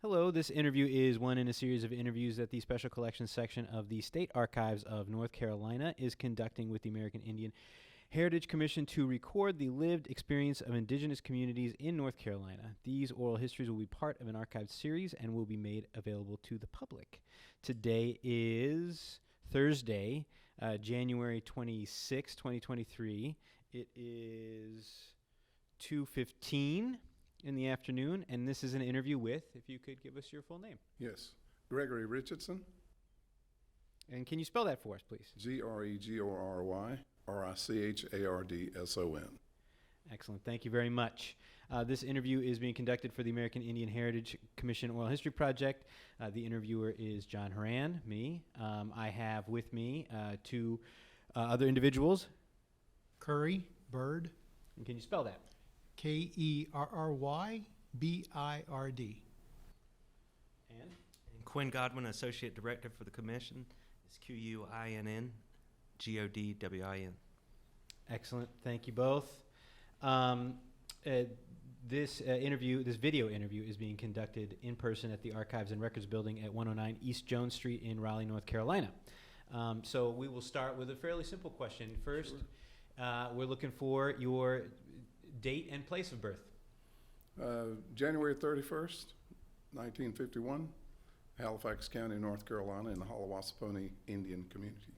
Hello, this interview is one in a series of interviews that the Special Collections section of the State Archives of North Carolina is conducting with the American Indian Heritage Commission to record the lived experience of indigenous communities in North Carolina. These oral histories will be part of an archived series and will be made available to the public. Today is Thursday, January 26, 2023. It is 2:15 in the afternoon, and this is an interview with, if you could give us your full name. Yes, Gregory Richardson. And can you spell that for us, please? Gregory Richardson. Excellent. Thank you very much. This interview is being conducted for the American Indian Heritage Commission Oral History Project. The interviewer is John Horan, me. I have with me two other individuals. Curry Bird. And can you spell that? Kerrybird. And Quinn Godwin, Associate Director for the Commission, is QUINNGODWIN. excellent. Thank you both. This video interview is being conducted in person at the Archives and Records Building at 109 East Jones Street in Raleigh, North Carolina. So we will start with a fairly simple question. First, we're looking for your date and place of birth. January 31st, 1951, Halifax County, North Carolina, in the Haliwa-Saponi Indian community.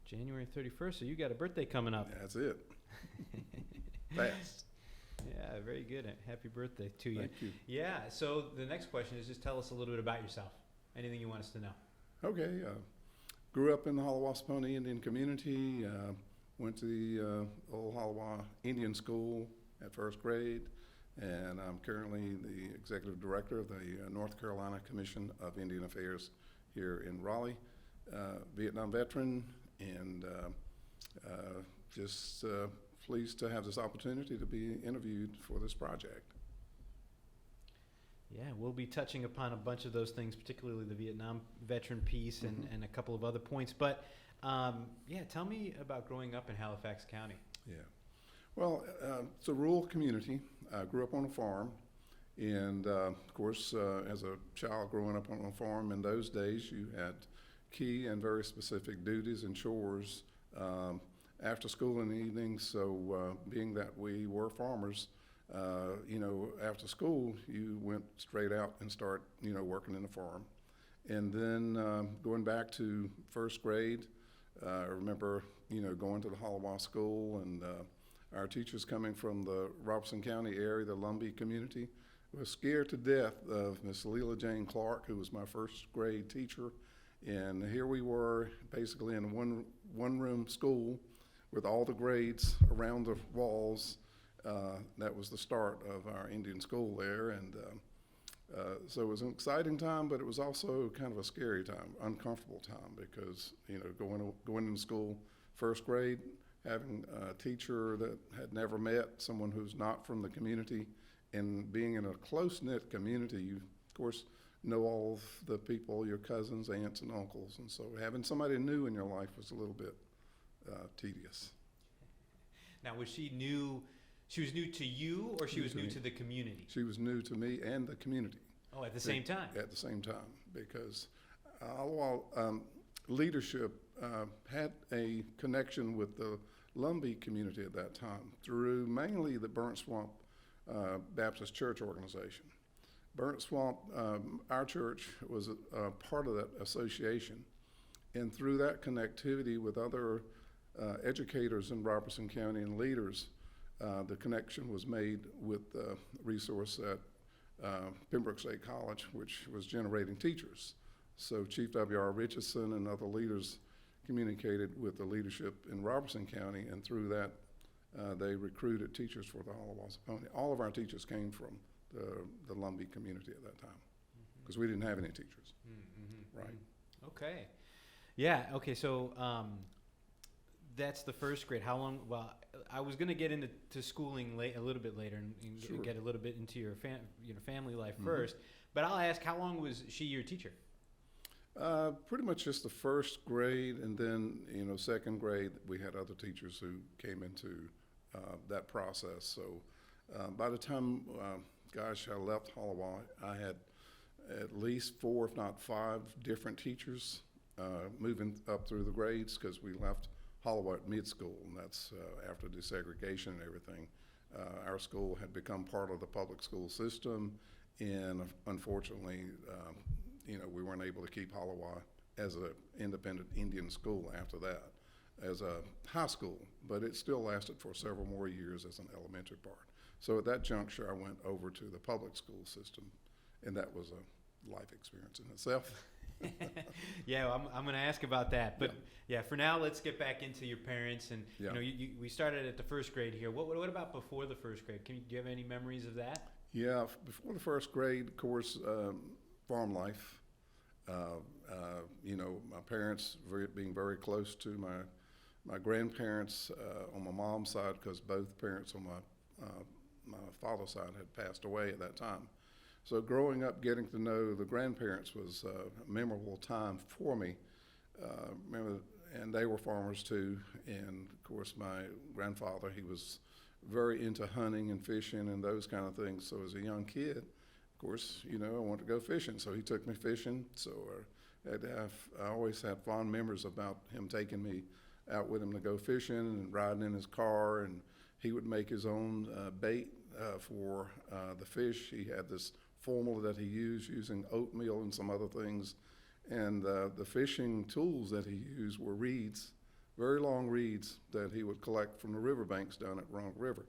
January 31st, so you got a birthday coming up. That's it. Fast. Yeah, very good. Happy birthday to you. Thank you. Yeah, so the next question is just tell us a little bit about yourself. Anything you want us to know. Okay. Grew up in the Haliwa-Saponi Indian community. Went to the old Haliwa Indian School at first grade, and I'm currently the executive director of the North Carolina Commission of Indian Affairs here in Raleigh. Vietnam veteran, and just pleased to have this opportunity to be interviewed for this project. Yeah, we'll be touching upon a bunch of those things, particularly the Vietnam veteran piece and a couple of other points. But tell me about growing up in Halifax County. Yeah. Well, it's a rural community. I grew up on a farm, and of course, as a child growing up on a farm in those days, you had key and very specific duties and chores after school in the evening. So being that we were farmers, after school, you went straight out and start, working in the farm. And then going back to first grade, I remember, going to the Haliwa School, and our teachers coming from the Robeson County area, the Lumbee community, was scared to death of Miss Leela Jane Clark, who was my first grade teacher. And here we were, basically in a one-room school with all the grades around the walls. That was the start of our Indian school there, and so it was an exciting time, but it was also kind of a scary time, uncomfortable time, because going into school, first grade, having a teacher that had never met someone who's not from the community, and being in a close-knit community, you of course know all of the people, your cousins, aunts, and uncles, and so having somebody new in your life was a little bit tedious. Now, was she new? She was new to you, or she was new to the community? She was new to me and the community. Oh, at the same time? At the same time, because leadership had a connection with the Lumbee community at that time through mainly the Burnt Swamp Baptist Church organization. Burnt Swamp, our church, was a part of that association, and through that connectivity with other educators in Robeson County and leaders, the connection was made with the resource at Pembroke State College, which was generating teachers. So Chief W.R. Richardson and other leaders communicated with the leadership in Robeson County, and through that, they recruited teachers for the Haliwa-Saponi. All of our teachers came from the Lumbee community at that time, because we didn't have any teachers. Right. Okay. Yeah, okay, so that's the first grade. How long? Well, I was going to get into schooling a little bit later and Sure. get a little bit into your family life first. But I'll ask, how long was she your teacher? Pretty much just the first grade, and then second grade we had other teachers who came into that process. So by the time gosh, I left Haliwa, I had at least 4, if not 5, different teachers moving up through the grades, because we left Haliwa at mid-school, and that's after desegregation and everything. Our school had become part of the public school system, and unfortunately, we weren't able to keep Haliwa as an independent Indian school after that, as a high school, but it still lasted for several more years as an elementary part. So at that juncture, I went over to the public school system, and that was a life experience in itself. Yeah, well, I'm going to ask about that, but yeah, for now, let's get back into your parents. And we started at the first grade here. What about before the first grade? Do you have any memories of that? Yeah, before the first grade, of course, farm life. My parents being very close to my grandparents on my mom's side, because both parents on my father's side had passed away at that time. So growing up, getting to know the grandparents was a memorable time for me. And they were farmers too. And of course, my grandfather, he was very into hunting and fishing and those kind of things. So as a young kid, of course, I wanted to go fishing. So he took me fishing. So I always had fond memories about him taking me out with him to go fishing and riding in his car. And he would make his own bait for the fish. He had this formula that he used using oatmeal and some other things. And the fishing tools that he used were reeds, very long reeds that he would collect from the riverbanks down at Roanoke River.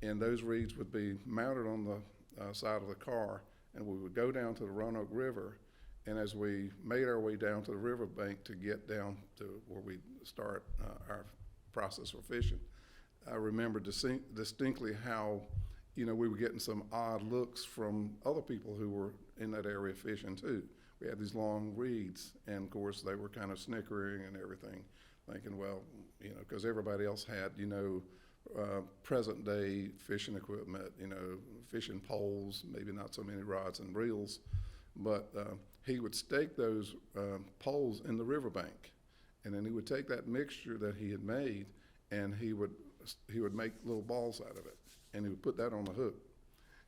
And those reeds would be mounted on the side of the car, and we would go down to the Roanoke River. And as we made our way down to the riverbank to get down to where we start our process for fishing, I remember distinctly how we were getting some odd looks from other people who were in that area fishing too. We had these long reeds, and of course they were kind of snickering and everything, thinking, well, because everybody else had, present day fishing equipment, fishing poles, maybe not so many rods and reels, but he would stake those poles in the riverbank, and then he would take that mixture that he had made, and he would make little balls out of it, and he would put that on the hook,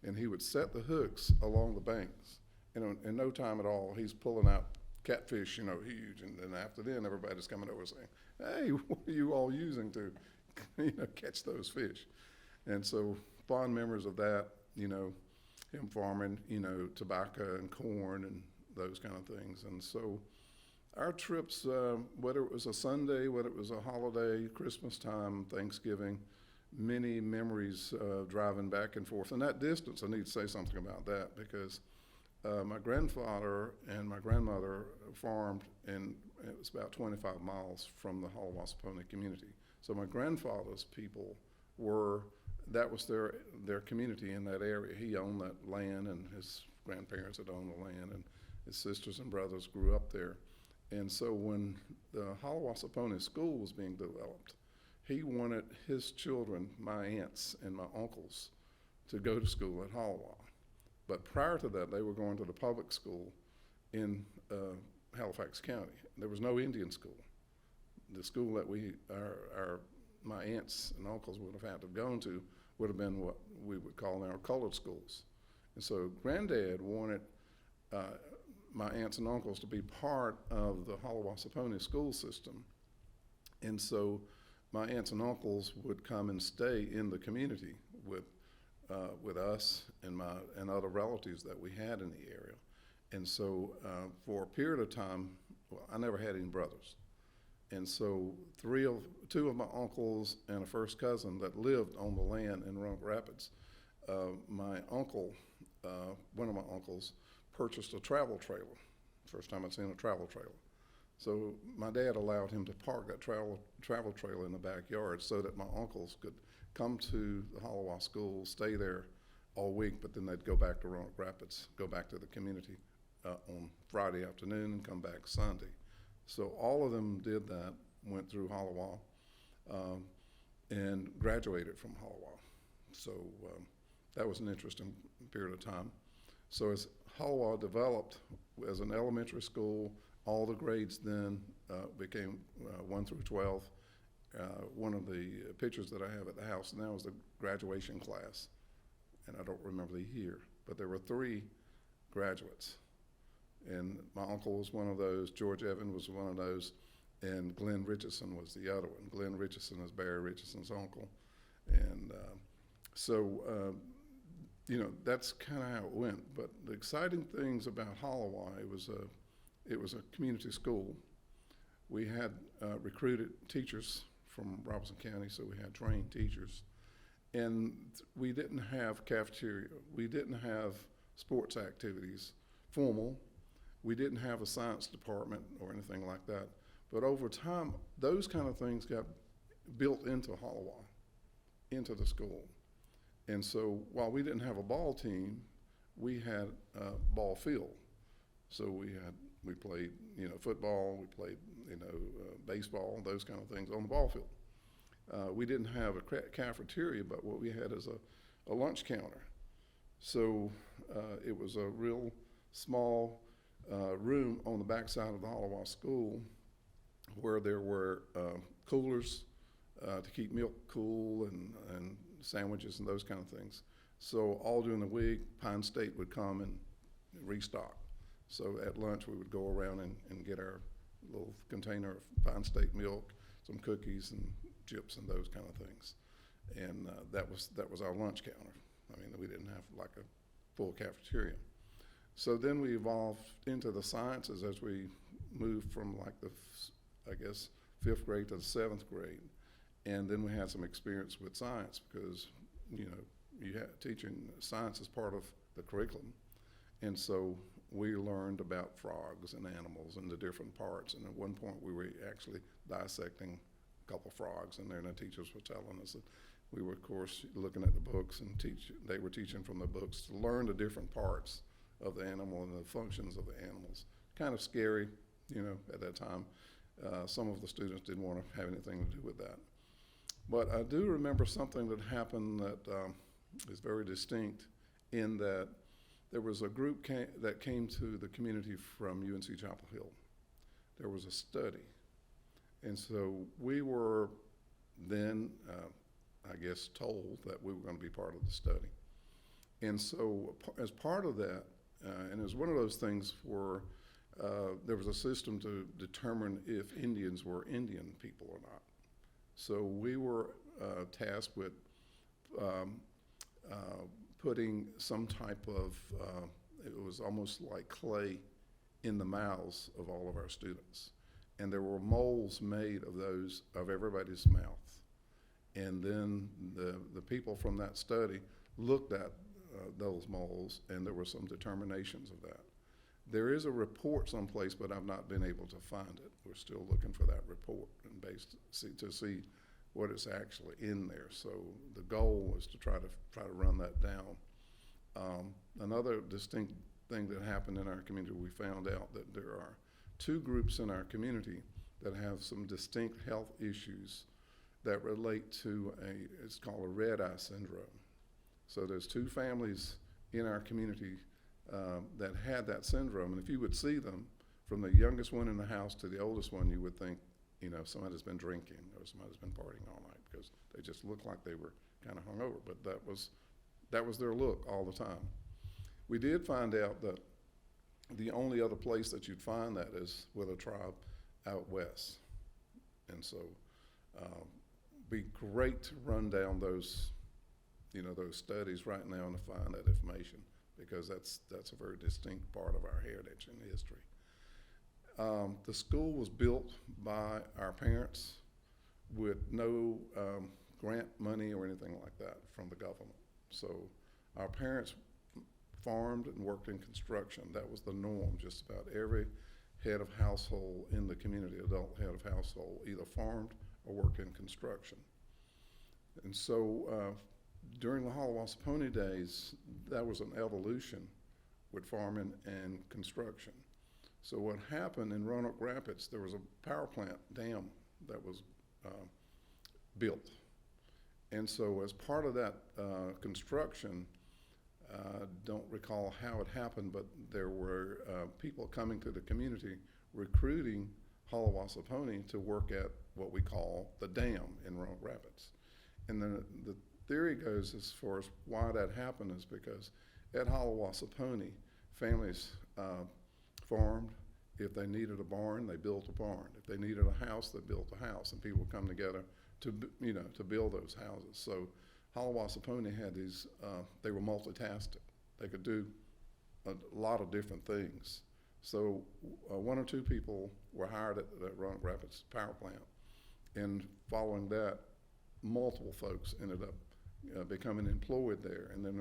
and he would set the hooks along the banks. And in no time at all, he's pulling out catfish, huge, and then after then, everybody's coming over saying, "Hey, what are you all using to, catch those fish?" And so fond memories of that, him farming, tobacco and corn and those kind of things. And so our trips, whether it was a Sunday, whether it was a holiday, Christmas time, Thanksgiving, many memories driving back and forth. And that distance, I need to say something about that, because my grandfather and my grandmother farmed, and it was about 25 miles from the Haliwa-Saponi community. So my grandfather's people that was their community in that area. He owned that land, and his grandparents had owned the land, and his sisters and brothers grew up there. And so when the Haliwa-Saponi school was being developed, he wanted his children, my aunts and my uncles, to go to school at Haliwa. But prior to that, they were going to the public school in Halifax County. There was no Indian school. The school that my aunts and uncles would have had to have gone to would have been what we would call now colored schools. And so Granddad wanted my aunts and uncles to be part of the Haliwa-Saponi school system. And so my aunts and uncles would come and stay in the community with us and other relatives that we had in the area. And so for a period of time, I never had any brothers. And so two of my uncles and a first cousin that lived on the land in Roanoke Rapids, my uncle, one of my uncles, purchased a travel trailer. First time I'd seen a travel trailer. So my dad allowed him to park that travel trailer in the backyard so that my uncles could come to the Haliwa school, stay there all week, but then they'd go back to Roanoke Rapids, go back to the community on Friday afternoon and come back Sunday. So all of them did that, went through Haliwa, and graduated from Haliwa. So that was an interesting period of time. So as Haliwa developed as an elementary school, all the grades then became 1 through 12. One of the pictures that I have at the house now is the graduation class. and I don't remember the year, but there were 3 graduates. And my uncle was one of those, George Evan was one of those, and Glenn Richardson was the other one. Glenn Richardson is Barry Richardson's uncle. And that's kind of how it went. But the exciting things about Haliwa, it was a community school. We had recruited teachers from Robeson County, so we had trained teachers. And we didn't have cafeteria. We didn't have sports activities, formal. We didn't have a science department or anything like that. But over time, those kind of things got built into Haliwa, into the school. And so while we didn't have a ball team, we had a ball field. So we played, football, we played, baseball, those kind of things on the ball field. We didn't have a cafeteria, but what we had is a lunch counter. So it was a real small room on the backside of the Haliwa School where there were coolers to keep milk cool and sandwiches and those kind of things. So all during the week, Pine State would come and restock. So at lunch, we would go around and get our little container of Pine State milk, some cookies and chips and those kind of things. And that was our lunch counter. I mean, we didn't have like a full cafeteria. So then we evolved into the sciences as we moved from like the, 5th grade to the 7th grade. And then we had some experience with science because, you had teaching science as part of the curriculum. And so we learned about frogs and animals and the different parts. And at one point we were actually dissecting a couple frogs, and then the teachers were telling us that we were, of course, looking at the books and they were teaching from the books to learn the different parts of the animal and the functions of the animals. Kind of scary, at that time. Some of the students didn't want to have anything to do with that. But I do remember something that happened that is very distinct in that there was a group that came to the community from UNC Chapel Hill. There was a study. And so we were then, told that we were going to be part of the study. And so as part of that, and it was one of those things where there was a system to determine if Indians were Indian people or not. So we were tasked with putting some type of, it was almost like clay in the mouths of all of our students. And there were molds made of those, of everybody's mouth. And then the people from that study looked at those molds, and there were some determinations of that. There is a report someplace, but I've not been able to find it. We're still looking for that report and to see what is actually in there. So the goal is to try to run that down. Another distinct thing that happened in our community, we found out that there are 2 groups in our community that have some distinct health issues that relate to it's called a red eye syndrome. So there's 2 families in our community that had that syndrome, and if you would see them, from the youngest one in the house to the oldest one, you would think, somebody's been drinking or somebody's been partying all night because they just looked like they were kind of hungover, but that was their look all the time. We did find out that the only other place that you'd find that is with a tribe out west. And so be great to run down those studies right now and to find that information, because that's a very distinct part of our heritage and history. The school was built by our parents with no grant money or anything like that from the government. So our parents farmed and worked in construction. That was the norm. Just about every head of household in the community, adult head of household, either farmed or worked in construction. And so during the Haliwa-Saponi days, that was an evolution with farming and construction. So what happened in Roanoke Rapids, there was a power plant dam that was built. And so as part of that construction, don't recall how it happened, but there were people coming to the community recruiting Haliwa-Saponi to work at what we call the dam in Roanoke Rapids. And then the theory goes as far as why that happened is because at Haliwa-Saponi, families farmed. If they needed a barn, they built a barn. If they needed a house, they built a house, and people would come together to build those houses. So Haliwa-Saponi had these, they were multitasking. They could do a lot of different things. So one or two people were hired at the Roanoke Rapids power plant, and following that, multiple folks ended up becoming employed there. And then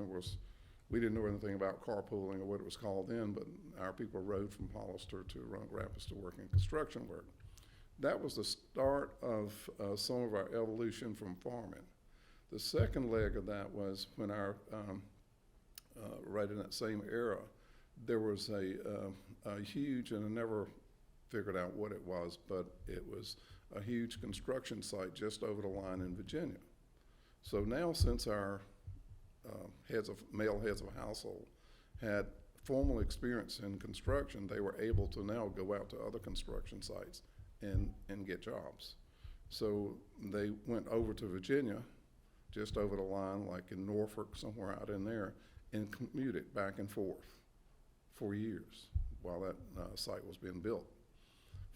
we didn't know anything about carpooling or what it was called then, but our people rode from Hollister to Roanoke Rapids to work in construction work. That was the start of some of our evolution from farming. The second leg of that was when right in that same era, there was a huge, and I never figured out what it was, but it was a huge construction site just over the line in Virginia. So now, since our male heads of household had formal experience in construction, they were able to now go out to other construction sites and get jobs. So they went over to Virginia, just over the line, like in Norfolk, somewhere out in there, and commuted back and forth for years while that site was being built.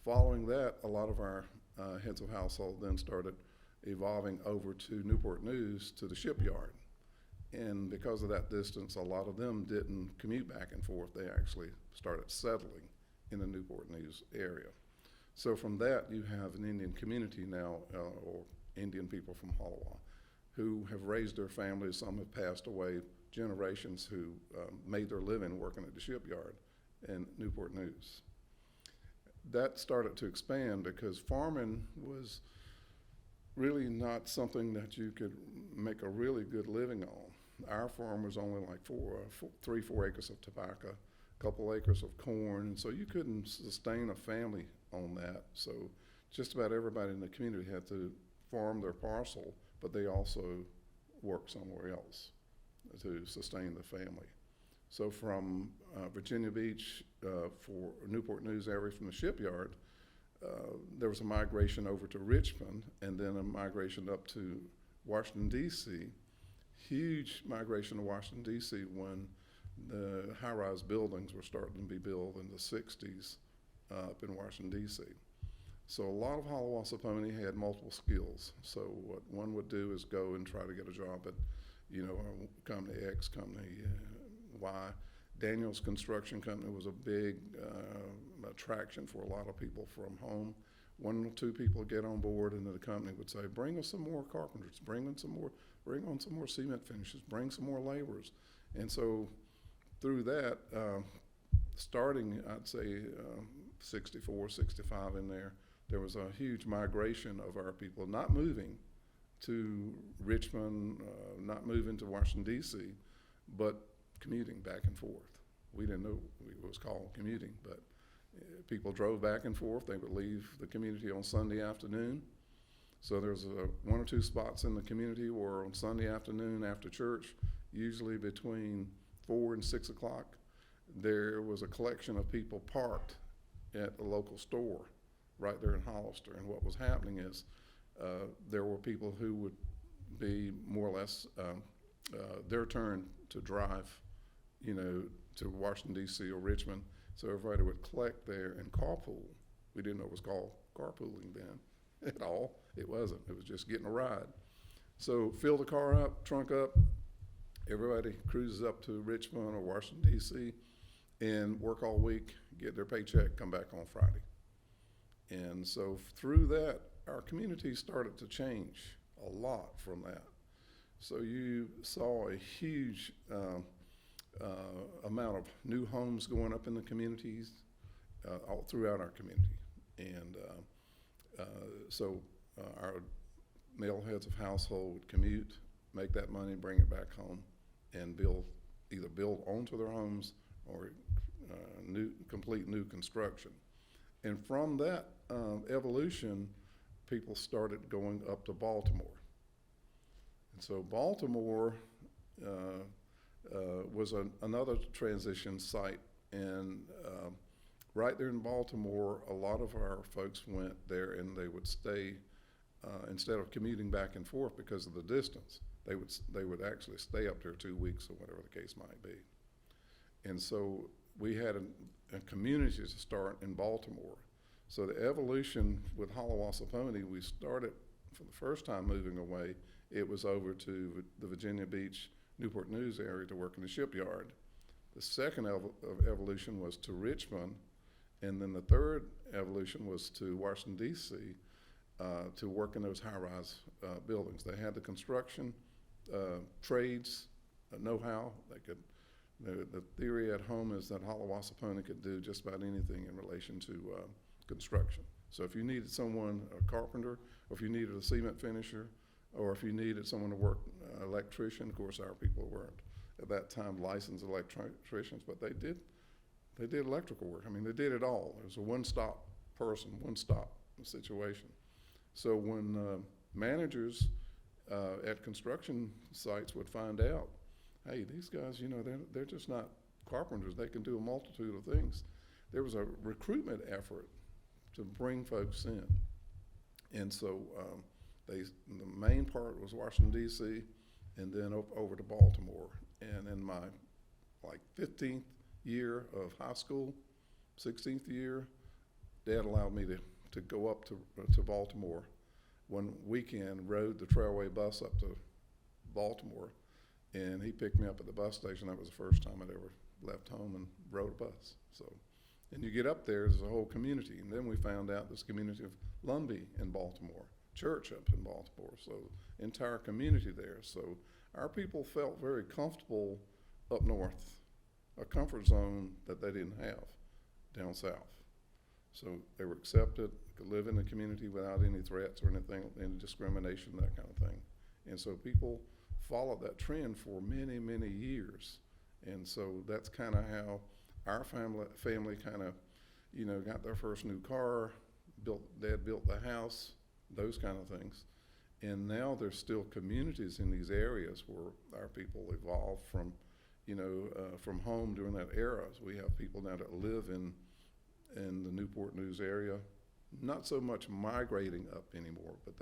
Following that, a lot of our heads of household then started evolving over to Newport News, to the shipyard. And because of that distance, a lot of them didn't commute back and forth. They actually started settling in the Newport News area. So from that, you have an Indian community now, or Indian people from Haliwa, who have raised their families. Some have passed away, generations who made their living working at the shipyard in Newport News. That started to expand because farming was really not something that you could make a really good living on. Our farm was only like 3-4 acres of tobacco, a couple acres of corn, and so you couldn't sustain a family on that. So just about everybody in the community had to farm their parcel, but they also worked somewhere else to sustain the family. So from Virginia Beach for Newport News area from the shipyard, there was a migration over to Richmond, and then a migration up to Washington D.C. Huge migration to Washington D.C. when the high-rise buildings were starting to be built in the 60s up in Washington D.C. So a lot of Haliwa-Saponi had multiple skills. So what one would do is go and try to get a job at, company X, company Y. Daniel's Construction Company was a big attraction for a lot of people from home. One or two people get on board, and then the company would say, "Bring us some more carpenters. Bring on some more cement finishes. Bring some more laborers." And so through that, starting, I'd say 64, 65 in there was a huge migration of our people, not moving to Richmond, not moving to Washington, D.C., but commuting back and forth. We didn't know it was called commuting, but people drove back and forth. They would leave the community on Sunday afternoon. So there's one or two spots in the community where on Sunday afternoon after church, usually between 4 and 6 o'clock, there was a collection of people parked at a local store right there in Hollister. And what was happening is there were people who would be more or less their turn to drive, to Washington, D.C. or Richmond. So everybody would collect there and carpool. We didn't know it was called carpooling then at all. It wasn't. It was just getting a ride. So fill the car up, trunk up. Everybody cruises up to Richmond or Washington, D.C. and work all week, get their paycheck, come back on Friday. And so through that, our community started to change a lot from that. So you saw a huge amount of new homes going up in the communities, all throughout our community. And so our male heads of household would commute, make that money, bring it back home, and either build onto their homes or complete new construction. And from that evolution, people started going up to Baltimore. And so Baltimore was another transition site, and right there in Baltimore, a lot of our folks went there and they would stay, instead of commuting back and forth because of the distance, they would actually stay up there 2 weeks or whatever the case might be. And so we had a community to start in Baltimore. So the evolution with Haliwa-Saponi, we started for the first time moving away. It was over to the Virginia Beach, Newport News area to work in the shipyard. The second evolution was to Richmond, and then the third evolution was to Washington D.C. To work in those high-rise buildings. They had the construction, trades, know-how. They could. The theory at home is that Haliwa-Saponi could do just about anything in relation to construction. So if you needed someone, a carpenter, or if you needed a cement finisher, or if you needed someone to work electrician, of course our people weren't at that time licensed electricians, but they did electrical work. I mean, they did it all. It was a one-stop person, one-stop situation. So when managers at construction sites would find out, hey, these guys, you know, they're just not carpenters. They can do a multitude of things. There was a recruitment effort to bring folks in. And so the main part was Washington, D.C., and then over to Baltimore. And in my 15th year of high school, 16th year, Dad allowed me to go up to Baltimore one weekend, rode the Trailway bus up to Baltimore, and he picked me up at the bus station. That was the first time I'd ever left home and rode a bus. So, and you get up there's a whole community, and then we found out this community of Lumbee in Baltimore, church up in Baltimore, so entire community there. So our people felt very comfortable up north, a comfort zone that they didn't have down south. So they were accepted, could live in the community without any threats or anything, any discrimination, that kind of thing. And so people followed that trend for many, many years. And so that's kind of how our family kind of, you know, got their first new car, Dad built the house, those kind of things. And now there's still communities in these areas where our people evolved from, you know, from home during that era. So we have people now that live in the Newport News area, not so much migrating up anymore, but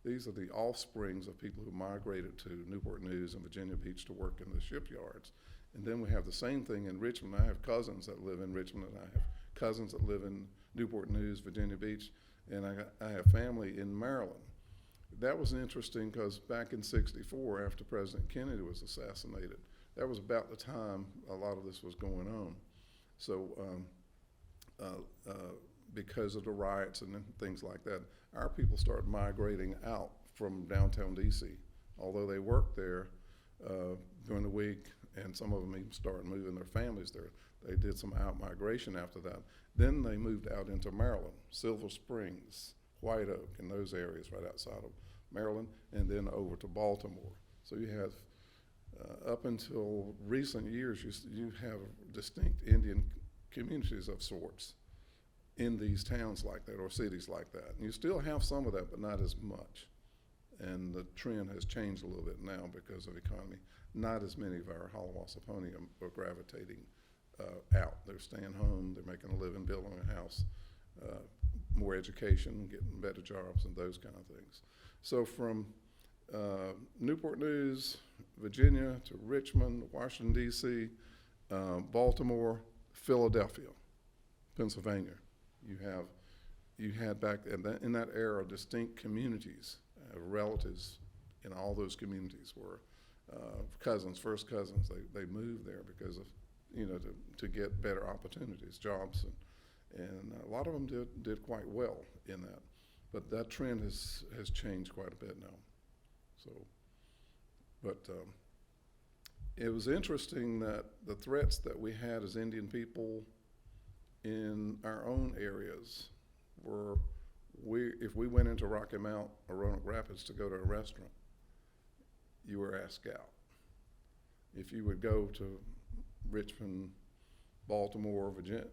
these are the offsprings of people who migrated to Newport News and Virginia Beach to work in the shipyards. And then we have the same thing in Richmond. I have cousins that live in Richmond, and I have cousins that live in Newport News, Virginia Beach, and I have family in Maryland. That was interesting because back in '64, after President Kennedy was assassinated, that was about the time a lot of this was going on. So because of the riots and things like that, our people started migrating out from downtown D.C. Although they worked there during the week, and some of them even started moving their families there. They did some out migration after that. Then they moved out into Maryland, Silver Springs, White Oak, and those areas right outside of Maryland, and then over to Baltimore. So you have, up until recent years, you have distinct Indian communities of sorts in these towns like that or cities like that. And you still have some of that, but not as much. And the trend has changed a little bit now because of economy. Not as many of our Haliwa-Saponi are gravitating out. They're staying home, they're making a living, building a house, more education, getting better jobs and those kind of things. So from Newport News, Virginia, to Richmond, Washington, D.C., Baltimore, Philadelphia, Pennsylvania. You had back in that era distinct communities, relatives in all those communities were cousins, first cousins. They moved there because of, you know, to get better opportunities, jobs, and a lot of them did quite well in that. But that trend has changed quite a bit now. So, but it was interesting that the threats that we had as Indian people in our own areas were, if we went into Rocky Mount or Roanoke Rapids to go to a restaurant, you were asked out. If you would go to Richmond, Baltimore, Virginia,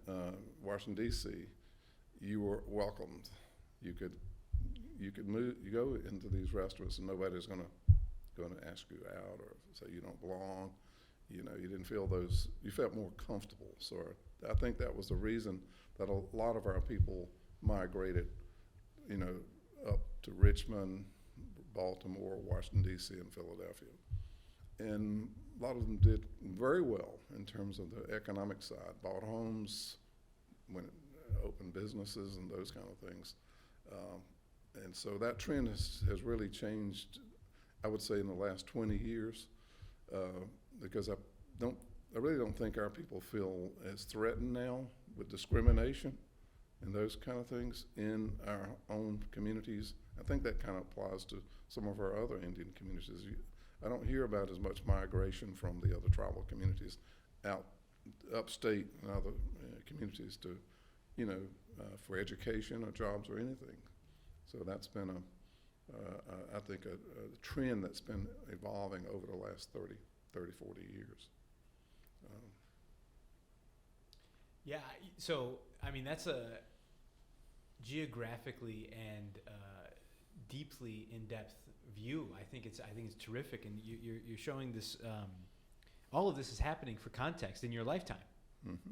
Washington, D.C., you were welcomed. You could move, you go into these restaurants and nobody's gonna ask you out or say you don't belong. You know, you didn't feel those, you felt more comfortable. So I think that was the reason that a lot of our people migrated, you know, up to Richmond, Baltimore, Washington D.C., and Philadelphia. And a lot of them did very well in terms of the economic side, bought homes, opened businesses and those kind of things. And so that trend has really changed, I would say, in the last 20 years, because I really don't think our people feel as threatened now with discrimination and those kind of things in our own communities. I think that kind of applies to some of our other Indian communities. I don't hear about as much migration from the other tribal communities out upstate and other communities to, for education or jobs or anything. So that's been I think a trend that's been evolving over the last 30, 40 years. Yeah, so I mean that's a geographically and deeply in-depth view. I think it's terrific, and you're showing this. All of this is happening for context in your lifetime. Mm-hmm.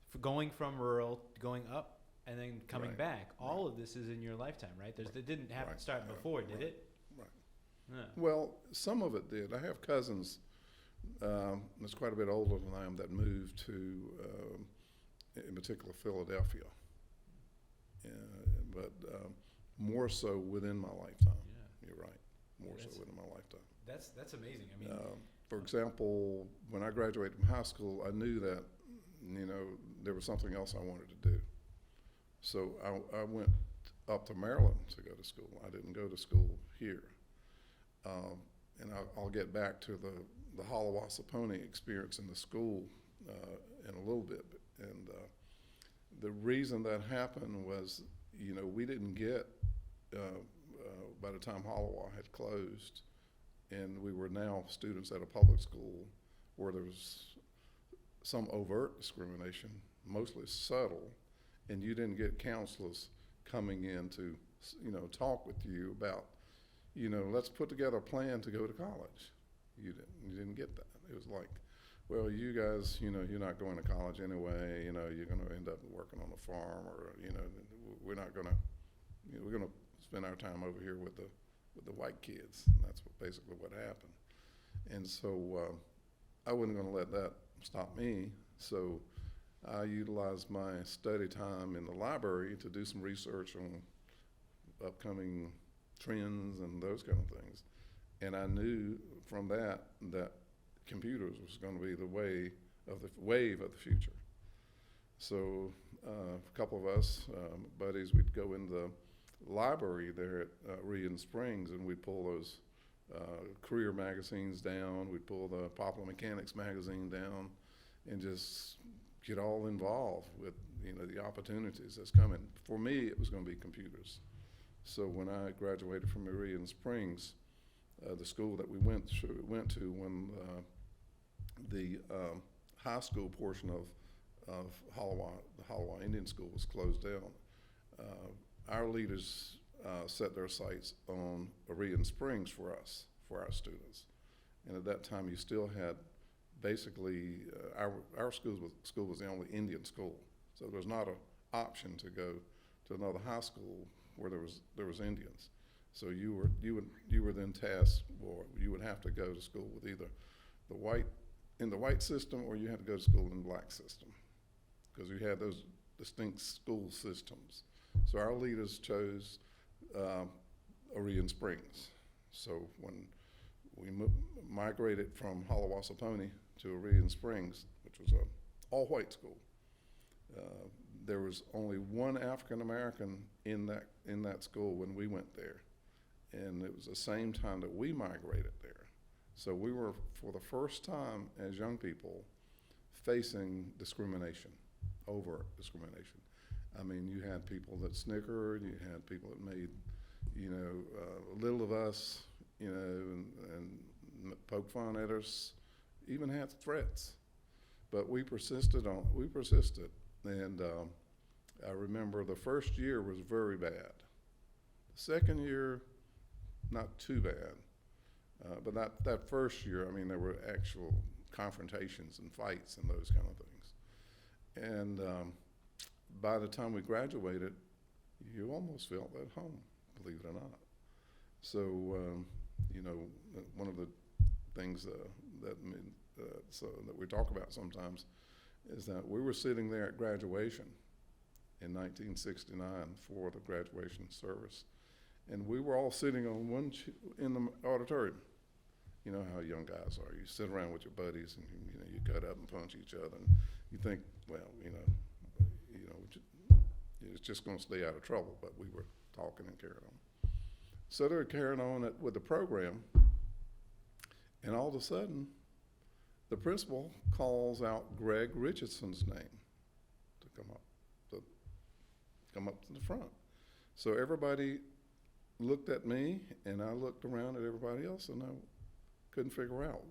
For going from rural, going up, and then coming Right. back. All of this is in your lifetime, right? It didn't happen Right. start before, did it? Right. No. Well, some of it did. I have cousins that's quite a bit older than I am that moved to, in particular, Philadelphia. But more so within my lifetime. Yeah. You're right. More so That's- within my lifetime. That's amazing. I mean, For example, when I graduated from high school, I knew that, there was something else I wanted to do. So I went up to Maryland to go to school. I didn't go to school here. And I'll get back to the Haliwa-Saponi experience in the school in a little bit. And the reason that happened was, we didn't get, by the time Haliwa had closed, and we were now students at a public school where there was some overt discrimination, mostly subtle, and you didn't get counselors coming in to, talk with you about, let's put together a plan to go to college. You didn't get that. It was like, well, you guys, you're not going to college anyway. You're going to end up working on a farm, or we're not going to, we're going to spend our time over here with the white kids. And that's basically what happened. And so I wasn't going to let that stop me. So I utilized my study time in the library to do some research on upcoming trends and those kind of things. And I knew from that computers was going to be the wave of the future. So a couple of us, buddies, we'd go in the library there at Aurelian Springs, and we'd pull those career magazines down. We'd pull the Popular Mechanics magazine down, and just get all involved with the opportunities that's coming. For me, it was going to be computers. So when I graduated from Aurelian Springs, the school that we went to when the high school portion of Haliwa, the Haliwa Indian School, was closed down, our leaders set their sights on Aurelian Springs for us, for our students. And at that time, you still had basically, our school was the only Indian school. So there was not an option to go to another high school where there was Indians. So you were then tasked, or you would have to go to school with either in the white system, or you had to go to school in the black system, because you had those distinct school systems. So our leaders chose Aurelian Springs. So when we migrated from Haliwa-Saponi to Aurelian Springs, which was an all-white school, there was only one African American in that school when we went there, and it was the same time that we migrated there. So we were, for the first time as young people, facing discrimination, overt discrimination. I mean, you had people that snickered, you had people that made, little of us, and poke fun at us, even had threats. But we persisted, and I remember the first year was very bad. The second year, not too bad. But that first year, I mean, there were actual confrontations and fights and those kind of things. And by the time we graduated, you almost felt at home, believe it or not. So, one of the things that we talk about sometimes is that we were sitting there at graduation in 1969 for the graduation service, and we were all sitting on in the auditorium. You know how young guys are. You sit around with your buddies, and you cut up and punch each other, and you think, well, it's just going to stay out of trouble. But we were talking and carrying on. So they were carrying on with the program, and all of a sudden, the principal calls out Greg Richardson's name to come up to the front. So everybody looked at me, and I looked around at everybody else, and I couldn't figure out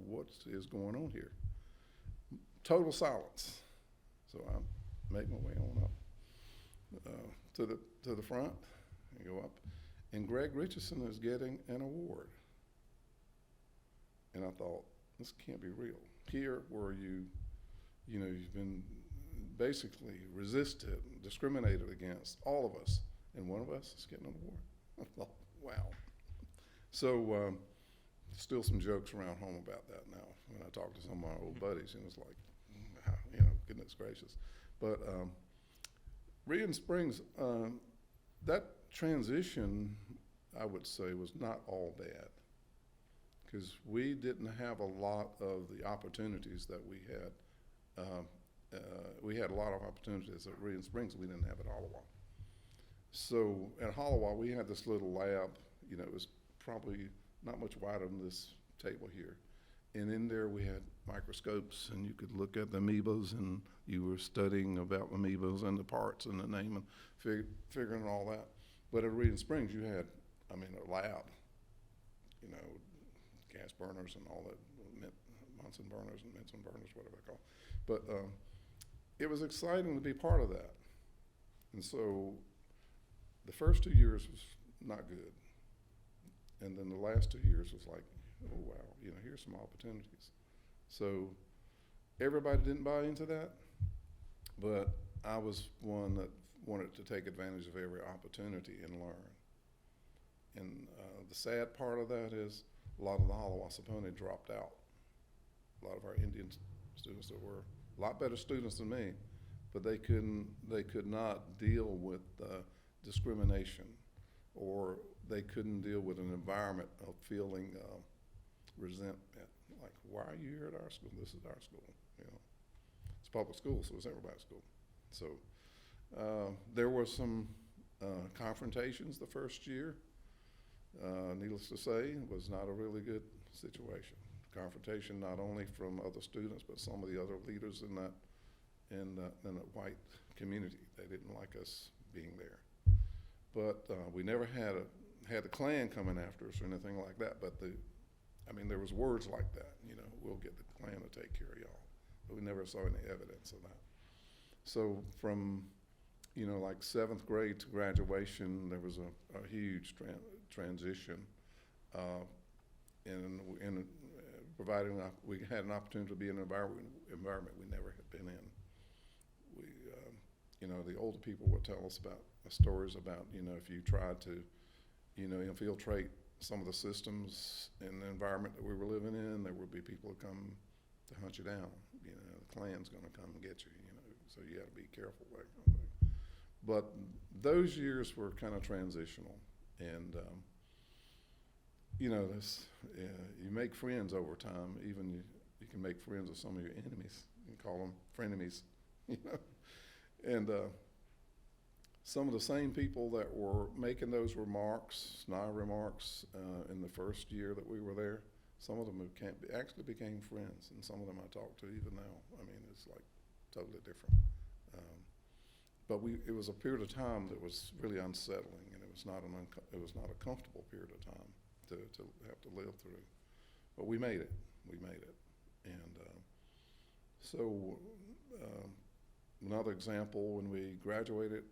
what is going on here. Total silence. So I make my way on up to the front and go up, and Greg Richardson is getting an award. And I thought, this can't be real. Here, where you've been basically resisted, discriminated against, all of us, and one of us is getting an award. I thought, wow. So, still some jokes around home about that now. When I talk to some of my old buddies, and it's like, goodness gracious. But Raleigh Springs, that transition, I would say, was not all bad, because we didn't have a lot of the opportunities that we had. We had a lot of opportunities at Raleigh Springs we didn't have at Haliwa. So at Haliwa, we had this little lab. It was probably not much wider than this table here. And in there we had microscopes, and you could look at the amoebas, and you were studying about amoebas and the parts and the name and figuring all that. But at Raleigh Springs, you had, a lab, gas burners and all that, Bunsen burners and Benson burners, whatever they call it. But it was exciting to be part of that. And so the first 2 years was not good. And then the last 2 years was like, oh, wow, here's some opportunities. So everybody didn't buy into that, but I was one that wanted to take advantage of every opportunity and learn. And the sad part of that is a lot of the Haliwa-Saponi dropped out. A lot of our Indian students that were a lot better students than me, but they could not deal with discrimination, or they couldn't deal with an environment of feeling resentment. Like, why are you here at our school? This is our school. It's public school, so it's everybody's school. So there were some confrontations the first year. Needless to say, it was not a really good situation. Confrontation not only from other students, but some of the other leaders in that white community. They didn't like us being there. But we never had the Klan coming after us or anything like that. But there was words like that. We'll get the Klan to take care of y'all. But we never saw any evidence of that. So from like 7th grade to graduation, there was a huge transition, and providing we had an opportunity to be in an environment we never had been in. The older people would tell us about stories about, if you tried to, infiltrate some of the systems in the environment that we were living in, there would be people who come to hunt you down. The Klan's going to come and get you, so you got to be careful. But those years were kind of transitional, and you make friends over time. Even you can make friends with some of your enemies. You can call them frenemies, And some of the same people that were making those remarks, snide remarks, in the first year that we were there, some of them actually became friends, and some of them I talk to even now. It's like totally different. But it was a period of time that was really unsettling, and it was not a comfortable period of time to have to live through. But we made it. And so another example, when we graduated,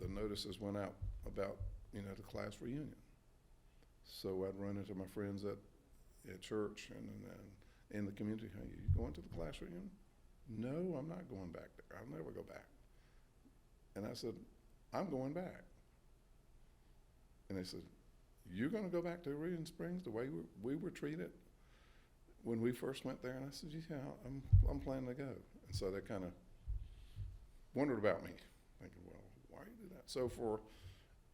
the notices went out about the class reunion. So I'd run into my friends at church and in the community. Hey, you going to the class reunion? No, I'm not going back there. I'll never go back. And I said, I'm going back. And they said, you're going to go back to Aurelian Springs the way we were treated when we first went there? And I said, yeah, I'm planning to go. And so they kind of wondered about me, thinking, well, why you do that? So for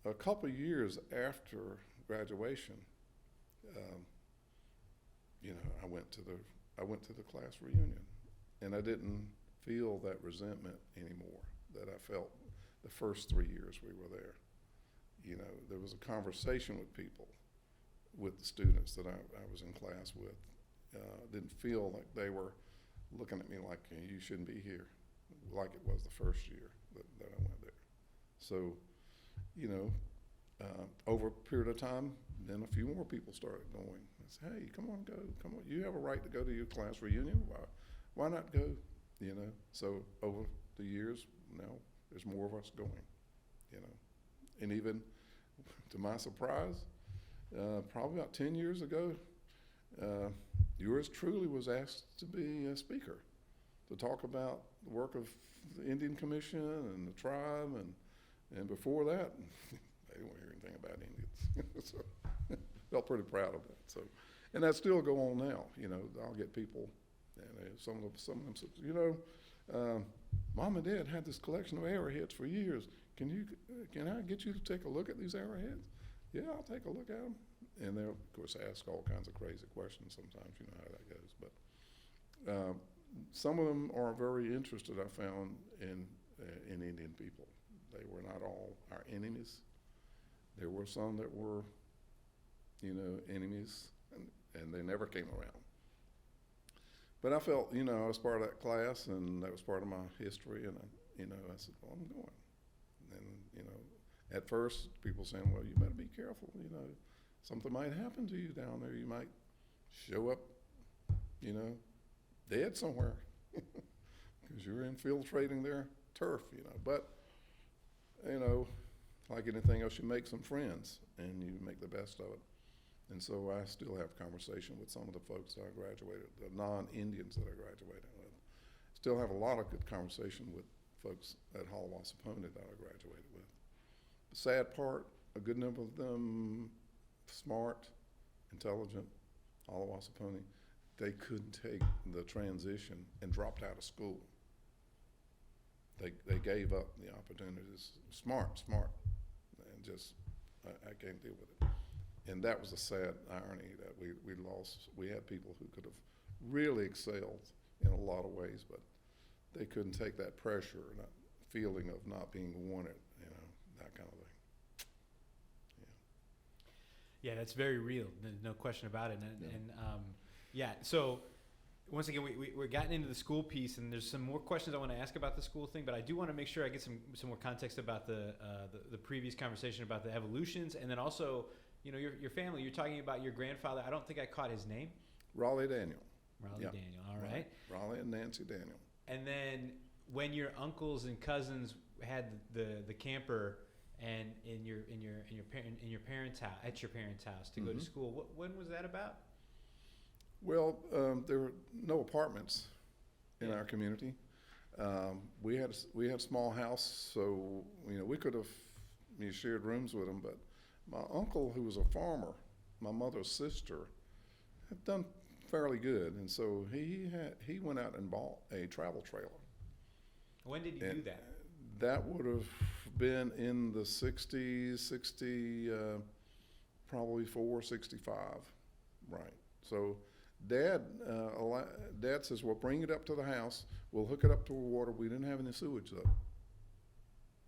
a couple of years after graduation, I went to the class reunion, and I didn't feel that resentment anymore that I felt the first 3 years we were there. There was a conversation with people, with the students that I was in class with. Didn't feel like they were looking at me like, you shouldn't be here, like it was the first year that I went there. So, over a period of time, then a few more people started going. I said, hey, come on. You have a right to go to your class reunion. Why not go? So over the years, now there's more of us going, And even to my surprise, probably about 10 years ago, yours truly was asked to be a speaker, to talk about the work of the Indian Commission and the tribe, and before that, they didn't hear anything about Indians. So felt pretty proud of that. So, and that still go on now. I'll get people, and some of them said, Mom and Dad had this collection of arrowheads for years. Can I get you to take a look at these arrowheads? Yeah, I'll take a look at them. And they'll, of course, ask all kinds of crazy questions sometimes. You know how that goes. But some of them are very interested, I found, in Indian people. They were not all our enemies. There were some that were, enemies, and they never came around. But I felt, I was part of that class, and that was part of my history, and I said, well, I'm going. And, at first, people saying, well, you better be careful, something might happen to you down there. You might show up, dead somewhere, because you're infiltrating their turf, But, like anything else, you make some friends, and you make the best of it. And so I still have conversation with some of the folks that I graduated, the non-Indians that I graduated with. Still have a lot of good conversation with folks at Haliwa-Saponi that I graduated with. The sad part, a good number of them, smart, intelligent, Haliwa-Saponi, they couldn't take the transition and dropped out of school. They gave up the opportunities. Smart, and just, I can't deal with it. And that was a sad irony that we lost. We had people who could have really excelled in a lot of ways, but they couldn't take that pressure and that feeling of not being wanted, that kind of thing. Yeah, that's very real. There's no question about it. So once again, we're gotten into the school piece, and there's some more questions I want to ask about the school thing, but I do want to make sure I get some more context about the previous conversation about the evolutions, and then also, your family. You're talking about your grandfather. I don't think I caught his name. Raleigh Daniel. Daniel. All right. Raleigh and Nancy Daniel. And then when your uncles and cousins had the camper and in your parents' house, at your parents' house to go to school, when was that about? Well, there were no apartments in our community. We had a small house, so we could have shared rooms with them. But my uncle, who was a farmer, my mother's sister, had done fairly good, and so he went out and bought a travel trailer. When did he do that? That would have been in the 60s, probably 65, right? So Dad says, well, bring it up to the house. We'll hook it up to water. We didn't have any sewage, though.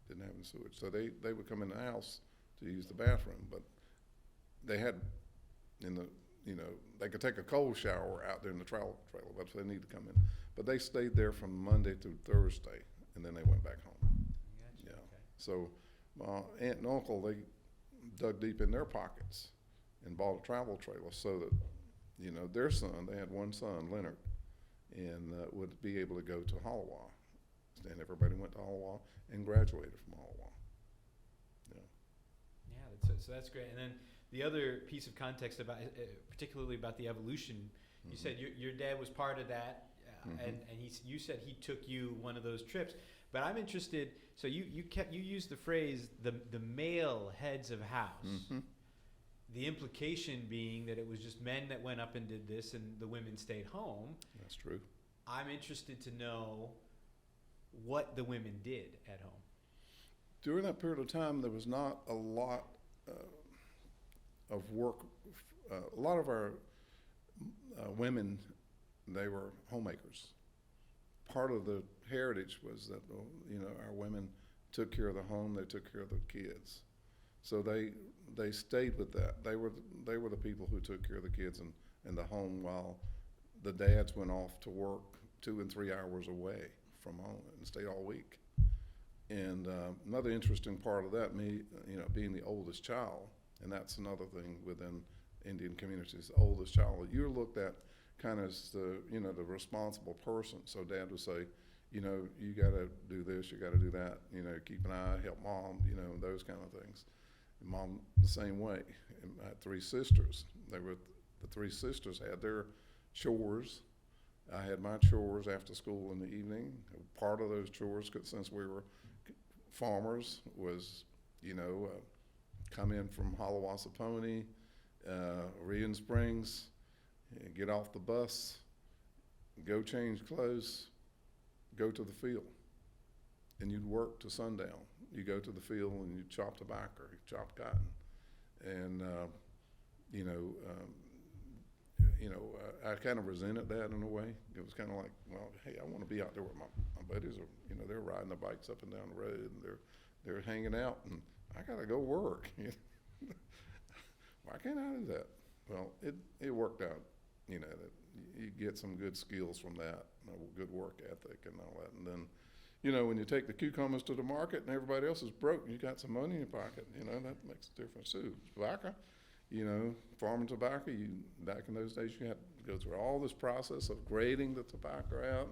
Didn't have any sewage. So they would come in the house to use the bathroom, but they had they could take a cold shower out there in the travel trailer, but they need to come in. But they stayed there from Monday through Thursday, and then they went back home. Gotcha. Yeah. Okay. So my aunt and uncle, they dug deep in their pockets and bought a travel trailer so that, their son, they had one son, Leonard, and would be able to go to Haliwa. And everybody went to Haliwa and graduated from Haliwa. Yeah, so that's great. And then the other piece of context about, particularly about the evolution, you said your dad was part of that, and you said he took you one of those trips. But I'm interested. So you used the phrase the male heads of house. the implication being that it was just men that went up and did this and the women stayed home. That's true. I'm interested to know what the women did at home. During that period of time, there was not a lot of work. A lot of our women, they were homemakers. Part of the heritage was that, our women took care of the home, they took care of the kids. So they stayed with that. They were the people who took care of the kids in the home while the dads went off to work 2 and 3 hours away from home and stayed all week. And another interesting part of that, me, being the oldest child, and that's another thing within Indian communities, the oldest child, you're looked at kind of as the responsible person. So Dad would say, you got to do this, you got to do that, keep an eye, help Mom, those kind of things. And Mom, the same way. And I had 3 sisters. The 3 sisters had their chores. I had my chores after school in the evening. Part of those chores, since we were farmers, was, come in from Haliwa-Saponi, Aurelian Springs, get off the bus, go change clothes, go to the field. And you'd work to sundown. You go to the field and you chop tobacco, you chop cotton. And, I kind of resented that in a way. It was kind of like, well, hey, I want to be out there with my buddies, or, they're riding their bikes up and down the road, and they're hanging out, and I got to go work. Why can't I do that? Well, it worked out, that you get some good skills from that, good work ethic and all that. And then, when you take the cucumbers to the market and everybody else is broke, you got some money in your pocket, that makes a difference too. Tobacco, farming tobacco, back in those days, you had to go through all this process of grading the tobacco out,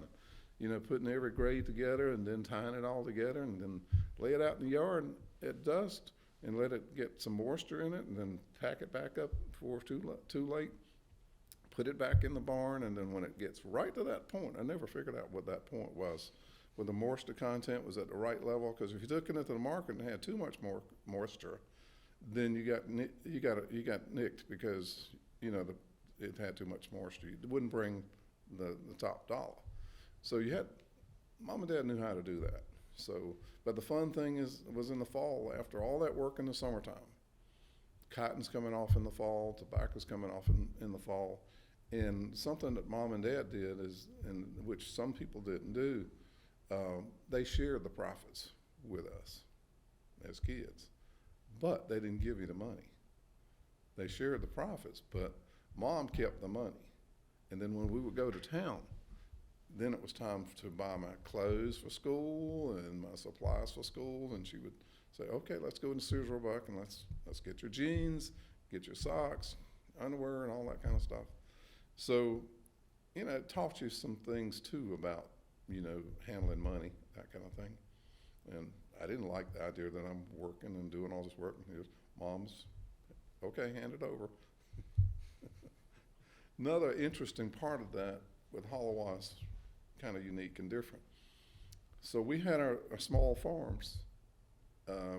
putting every grade together and then tying it all together and then lay it out in the yard at dust and let it get some moisture in it and then pack it back up before too late, put it back in the barn, and then when it gets right to that point, I never figured out what that point was, where the moisture content was at the right level, because if you took it into the market and had too much more moisture, then you got nicked because it had too much moisture. It wouldn't bring the top dollar. So Mom and Dad knew how to do that. So, but the fun thing was in the fall, after all that work in the summertime. Cotton's coming off in the fall, tobacco's coming off in the fall, and something that Mom and Dad did and which some people didn't do, they shared the profits with us as kids. But they didn't give you the money. They shared the profits, but Mom kept the money. And then when we would go to town, then it was time to buy my clothes for school and my supplies for school, and she would say, okay, let's go into Sears Roebuck and let's get your jeans, get your socks, underwear, and all that kind of stuff. So, it taught you some things too about, handling money, that kind of thing. And I didn't like the idea that I'm working and doing all this work, and Mom's, okay, hand it over. Another interesting part of that with Haliwa's kind of unique and different. So we had our small farms,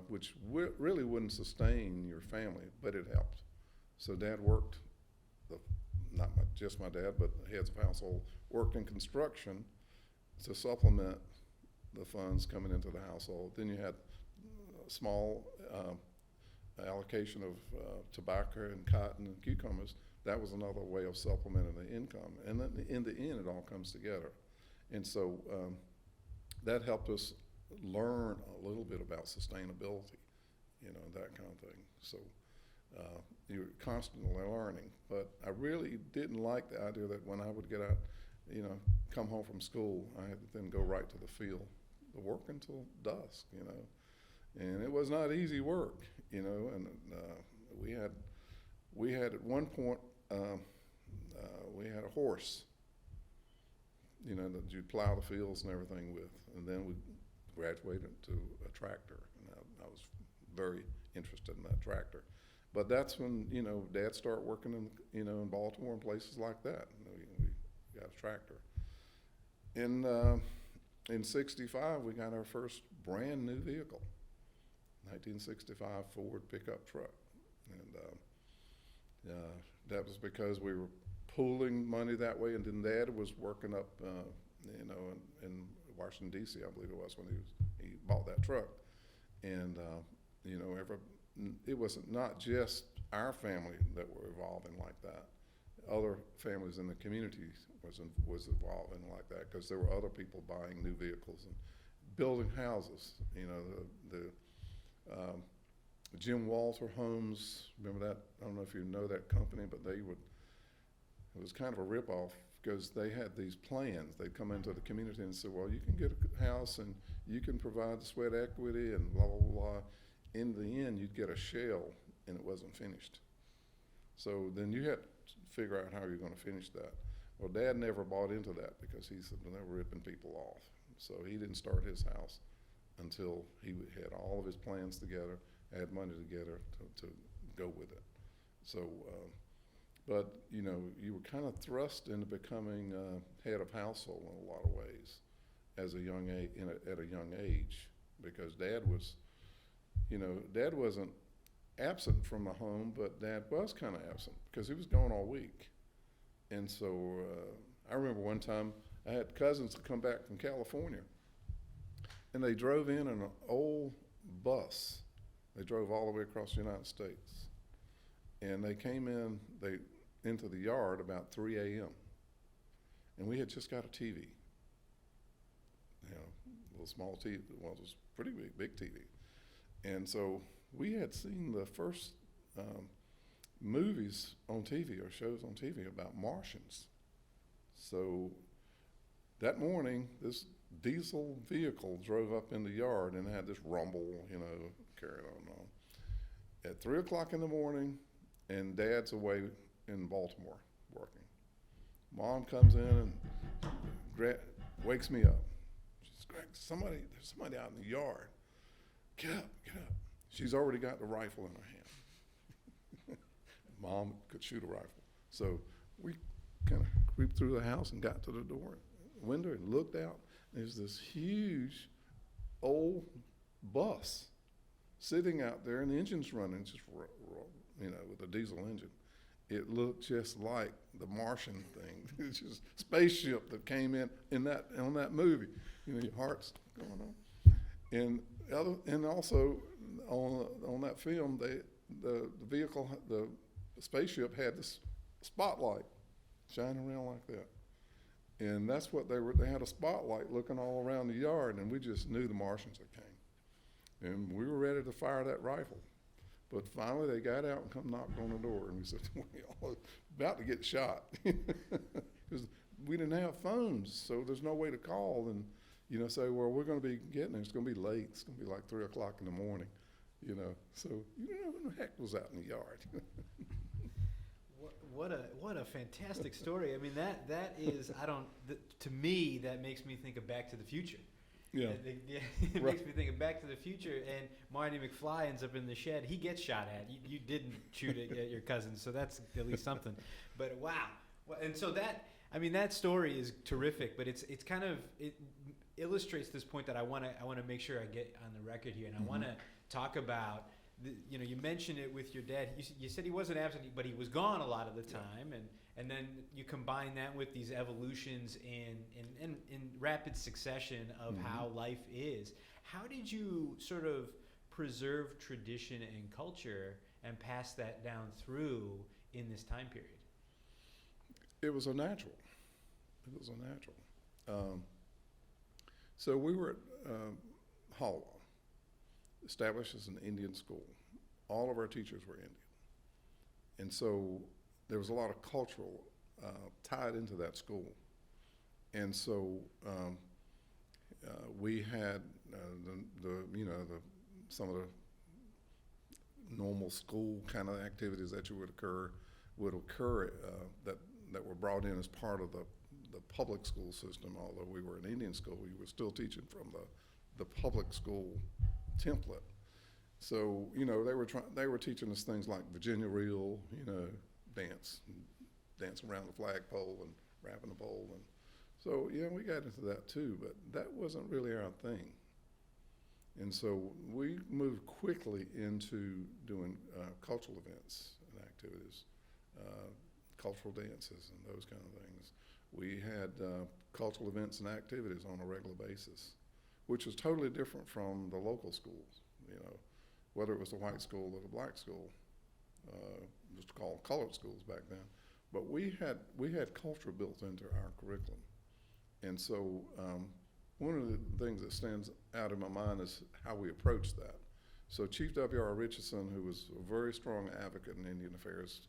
which really wouldn't sustain your family, but it helped. So Dad worked, not just my dad, but the heads of household, worked in construction to supplement the funds coming into the household. Then you had a small allocation of tobacco and cotton and cucumbers. That was another way of supplementing the income. And then in the end, it all comes together. And so that helped us learn a little bit about sustainability, that kind of thing. So you're constantly learning. But I really didn't like the idea that when I would get out, come home from school, I had to then go right to the field, to work until dusk, And it was not easy work, and we had at one point, we had a horse, that you'd plow the fields and everything with, and then we graduated to a tractor, and I was very interested in that tractor. But that's when, Dad started working in Baltimore and places like that, and we got a tractor. In '65, we got our first brand new vehicle, 1965 Ford pickup truck, and That was because we were pooling money that way, and then Dad was working up, in Washington D.C. I believe it was when he bought that truck, and it was not just our family that were evolving like that. Other families in the community was evolving like that because there were other people buying new vehicles and building houses. The Jim Walter Homes, remember that? I don't know if you know that company, but it was kind of a ripoff because they had these plans. They'd come into the community and say, well, you can get a house and you can provide the sweat equity and blah, blah, blah. In the end, you'd get a shell and it wasn't finished. So then you had to figure out how you're going to finish that. Well, Dad never bought into that because he said, well, they were ripping people off. So he didn't start his house until he had all of his plans together, had money together to go with it. So, but you were kind of thrust into becoming head of household in a lot of ways as a young age, at a young age, because Dad wasn't absent from the home, but Dad was kind of absent because he was gone all week. And so I remember one time I had cousins that come back from California, and they drove in an old bus. They drove all the way across the United States, and they came into the yard about 3 a.m. And we had just got a TV, a little small TV. Well, it was pretty big TV, and so we had seen the first movies on TV or shows on TV about Martians. So that morning, this diesel vehicle drove up in the yard and had this rumble, carrying on. At 3 o'clock in the morning, and Dad's away in Baltimore working. Mom comes in and wakes me up. She says, Greg, there's somebody out in the yard. Get up. She's already got the rifle in her hand. Mom could shoot a rifle. So we kind of creeped through the house and got to the window and looked out. There's this huge old bus sitting out there, and the engine's running, just with a diesel engine. It looked just like the Martian thing. It's just a spaceship that came in on that movie. Your heart's going on. And also on that film, the spaceship had this spotlight shining around like that. And that's what they had a spotlight looking all around the yard, and we just knew the Martians had came. And we were ready to fire that rifle. But finally they got out and come knocked on the door, and we said, we're about to get shot. Because we didn't have phones, so there's no way to call and, say, well, we're going to be getting there. It's going to be late. It's going to be like 3 o'clock in the morning, So who the heck was out in the yard? What a fantastic story. I mean, that is, to me, that makes me think of Back to the Future. Yeah. It makes me think of Back to the Future, and Marty McFly ends up in the shed. He gets shot at. You didn't shoot at your cousin, so that's at least something. But wow. And so that story is terrific, but it illustrates this point that I want to make sure I get on the record here, and I want to talk about. You mentioned it with your dad. You said he wasn't absent, but he was gone a lot of the time, and then you combine that with these evolutions in rapid succession of how life is. How did you sort of preserve tradition and culture and pass that down through in this time period? It was a natural. So we were at Haliwa, established as an Indian school. All of our teachers were Indian. And so there was a lot of cultural tied into that school. And so we had some of the normal school kind of activities that would occur that were brought in as part of the public school system. Although we were an Indian school, we were still teaching from the public school template. So they were teaching us things like Virginia reel, dance around the flagpole and wrapping the pole, and so we got into that too. But that wasn't really our thing, and so we moved quickly into doing cultural events and activities. cultural dances and those kind of things. We had cultural events and activities on a regular basis, which was totally different from the local schools, you know, whether it was the white school or the black school, just called colored schools back then. But we had culture built into our curriculum. And so one of the things that stands out in my mind is how we approach that. So Chief W.R. Richardson, who was a very strong advocate in Indian affairs,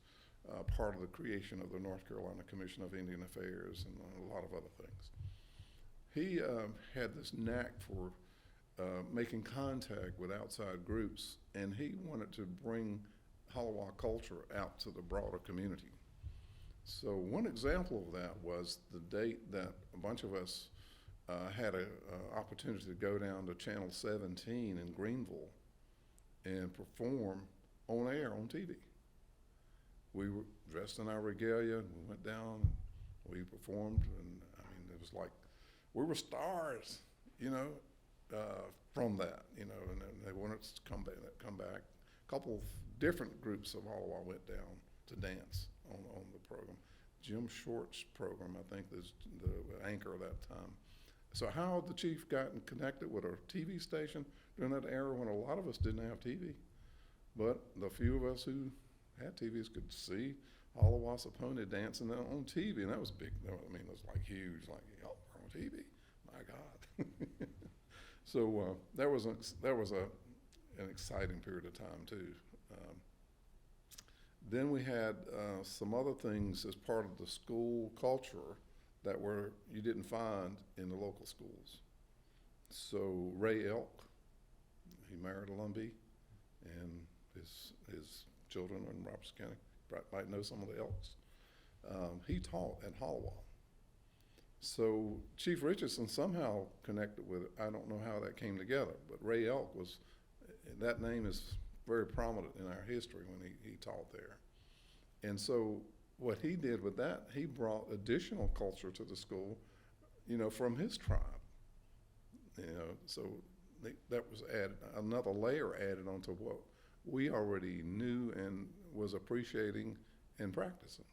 part of the creation of the North Carolina Commission of Indian Affairs and a lot of other things. He had this knack for making contact with outside groups, and he wanted to bring Haliwa culture out to the broader community. So one example of that was the date that a bunch of us had an opportunity to go down to Channel 17 in Greenville and perform on air on TV. We were dressed in our regalia, and we went down, and we performed, and I mean, it was like, we were stars, you know, from that, you know, and then they wanted us to come back. A couple of different groups of Haliwa went down to dance on the program. Jim Short's program, I think, is the anchor of that time. So how the chief got connected with a TV station during that era when a lot of us didn't have TV, but the few of us who had TVs could see Haliwa-Saponi dancing on TV, and that was big. I mean, it was like huge, like, oh, we're on TV, my God. So that was an exciting period of time too. Then we had some other things as part of the school culture that you didn't find in the local schools. So Ray Elk, he married a Lumbee, and his children in Robertson County, might know some of the Elks. He taught at Haliwa. So Chief Richardson somehow connected with it. I don't know how that came together, but Ray Elk that name is very prominent in our history when he taught there. And so what he did with that, he brought additional culture to the school, you know, from his tribe. You know, so that was added, another layer added onto what we already knew and was appreciating and practicing.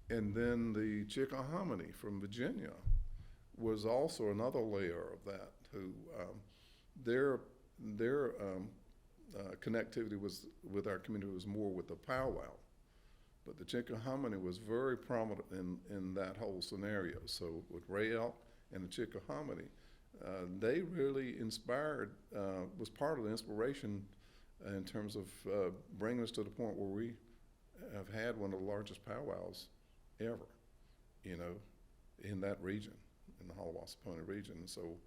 And then the Chickahominy from Virginia was also another layer of that, who their connectivity with our community was more with the powwow. But the Chickahominy was very prominent in that whole scenario. So with Ray Elk and the Chickahominy, they really inspired, was part of the inspiration in terms of bringing us to the point where we have had one of the largest powwows ever, you know, in that region, in the Haliwa-Saponi region. And so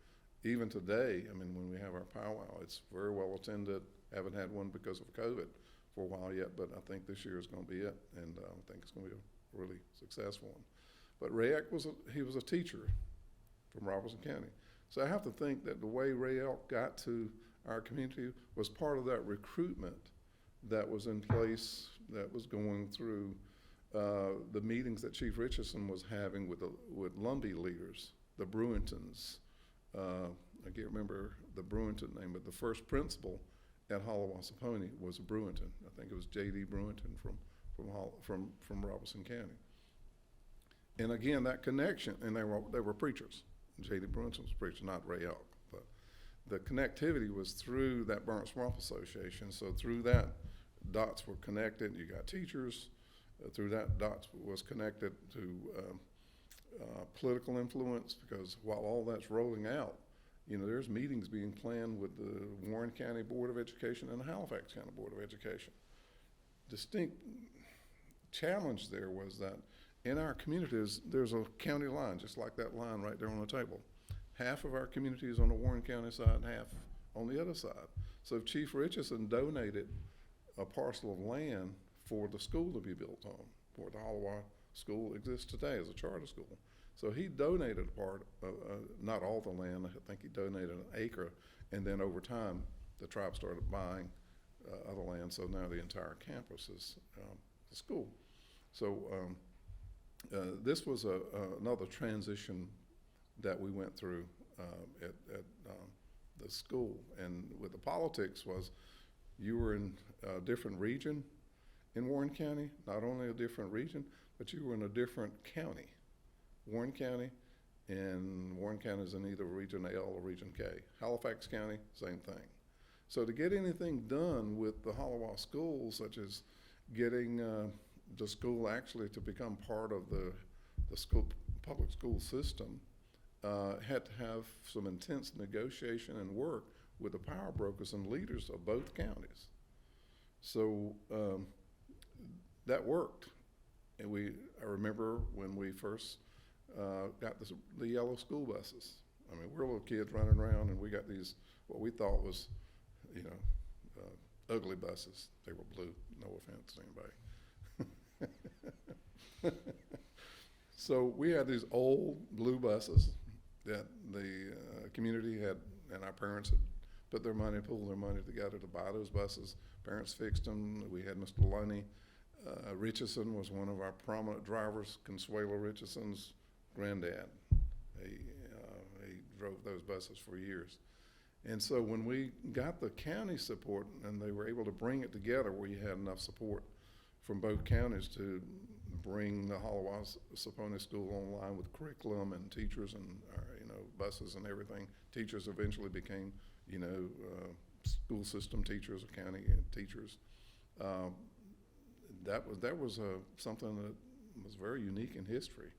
even today, I mean, when we have our powwow, it's very well attended. Haven't had one because of COVID for a while yet, but I think this year is going to be it, and I think it's going to be a really successful one. But Ray Elk was a teacher from Robertson County. So I have to think that the way Ray Elk got to our community was part of that recruitment that was in place, that was going through the meetings that Chief Richardson was having with Lumbee leaders, the Bruintons. I can't remember the Bruinton name, but the first principal at Haliwa-Saponi was a Bruinton. I think it was J.D. Bruinton from Robertson County. And again, that connection, and they were preachers. J.D. Bruinton was a preacher, not Ray Elk. But the connectivity was through that Burnt Swamp Association. So through that, dots were connected. You got teachers. Through that, dots was connected to political influence, because while all that's rolling out, you know, there's meetings being planned with the Warren County Board of Education and the Halifax County Board of Education. Distinct challenge there was that in our communities, there's a county line, just like that line right there on the table. Half of our community is on the Warren County side, half on the other side. So if Chief Richardson donated a parcel of land for the school to be built on, where the Haliwa School exists today as a charter school. So he donated a part, not all the land, I think he donated an acre, and then over time, the tribe started buying other land, so now the entire campus is the school. So this was another transition that we went through at the school. And with the politics was, you were in a different region, in Warren County, not only a different region, but you were in a different county. Warren County, and Warren County is in either Region L or Region K. Halifax County, same thing. So to get anything done with the Haliwa schools, such as getting the school actually to become part of the public school system, had to have some intense negotiation and work with the power brokers and leaders of both counties. So that worked. And I remember when we first got the yellow school buses. I mean, we're little kids running around, and we got these, what we thought was, ugly buses. They were blue, no offense to anybody. So we had these old blue buses that the community had, and our parents had pulled their money together to buy those buses. Parents fixed them. We had Mr. Lunny. Richardson was one of our prominent drivers, Consuelo Richardson's granddad. He drove those buses for years. And so when we got the county support and they were able to bring it together where you had enough support from both counties to bring the Haliwa-Saponi School online with curriculum and teachers and buses and everything. Teachers eventually became school system teachers, county teachers. That was something that was very unique in history.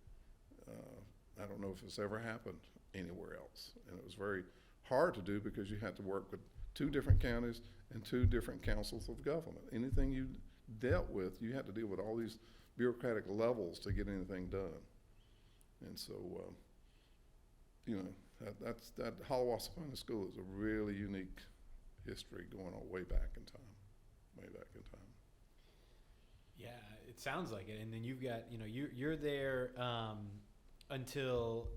I don't know if it's ever happened anywhere else, and it was very hard to do because you had to work with 2 different counties and 2 different councils of government. Anything you dealt with, you had to deal with all these bureaucratic levels to get anything done. And so, that Haliwa-Saponi School is a really unique history going on way back in time. Yeah, it sounds like it. And then you've got, you're there until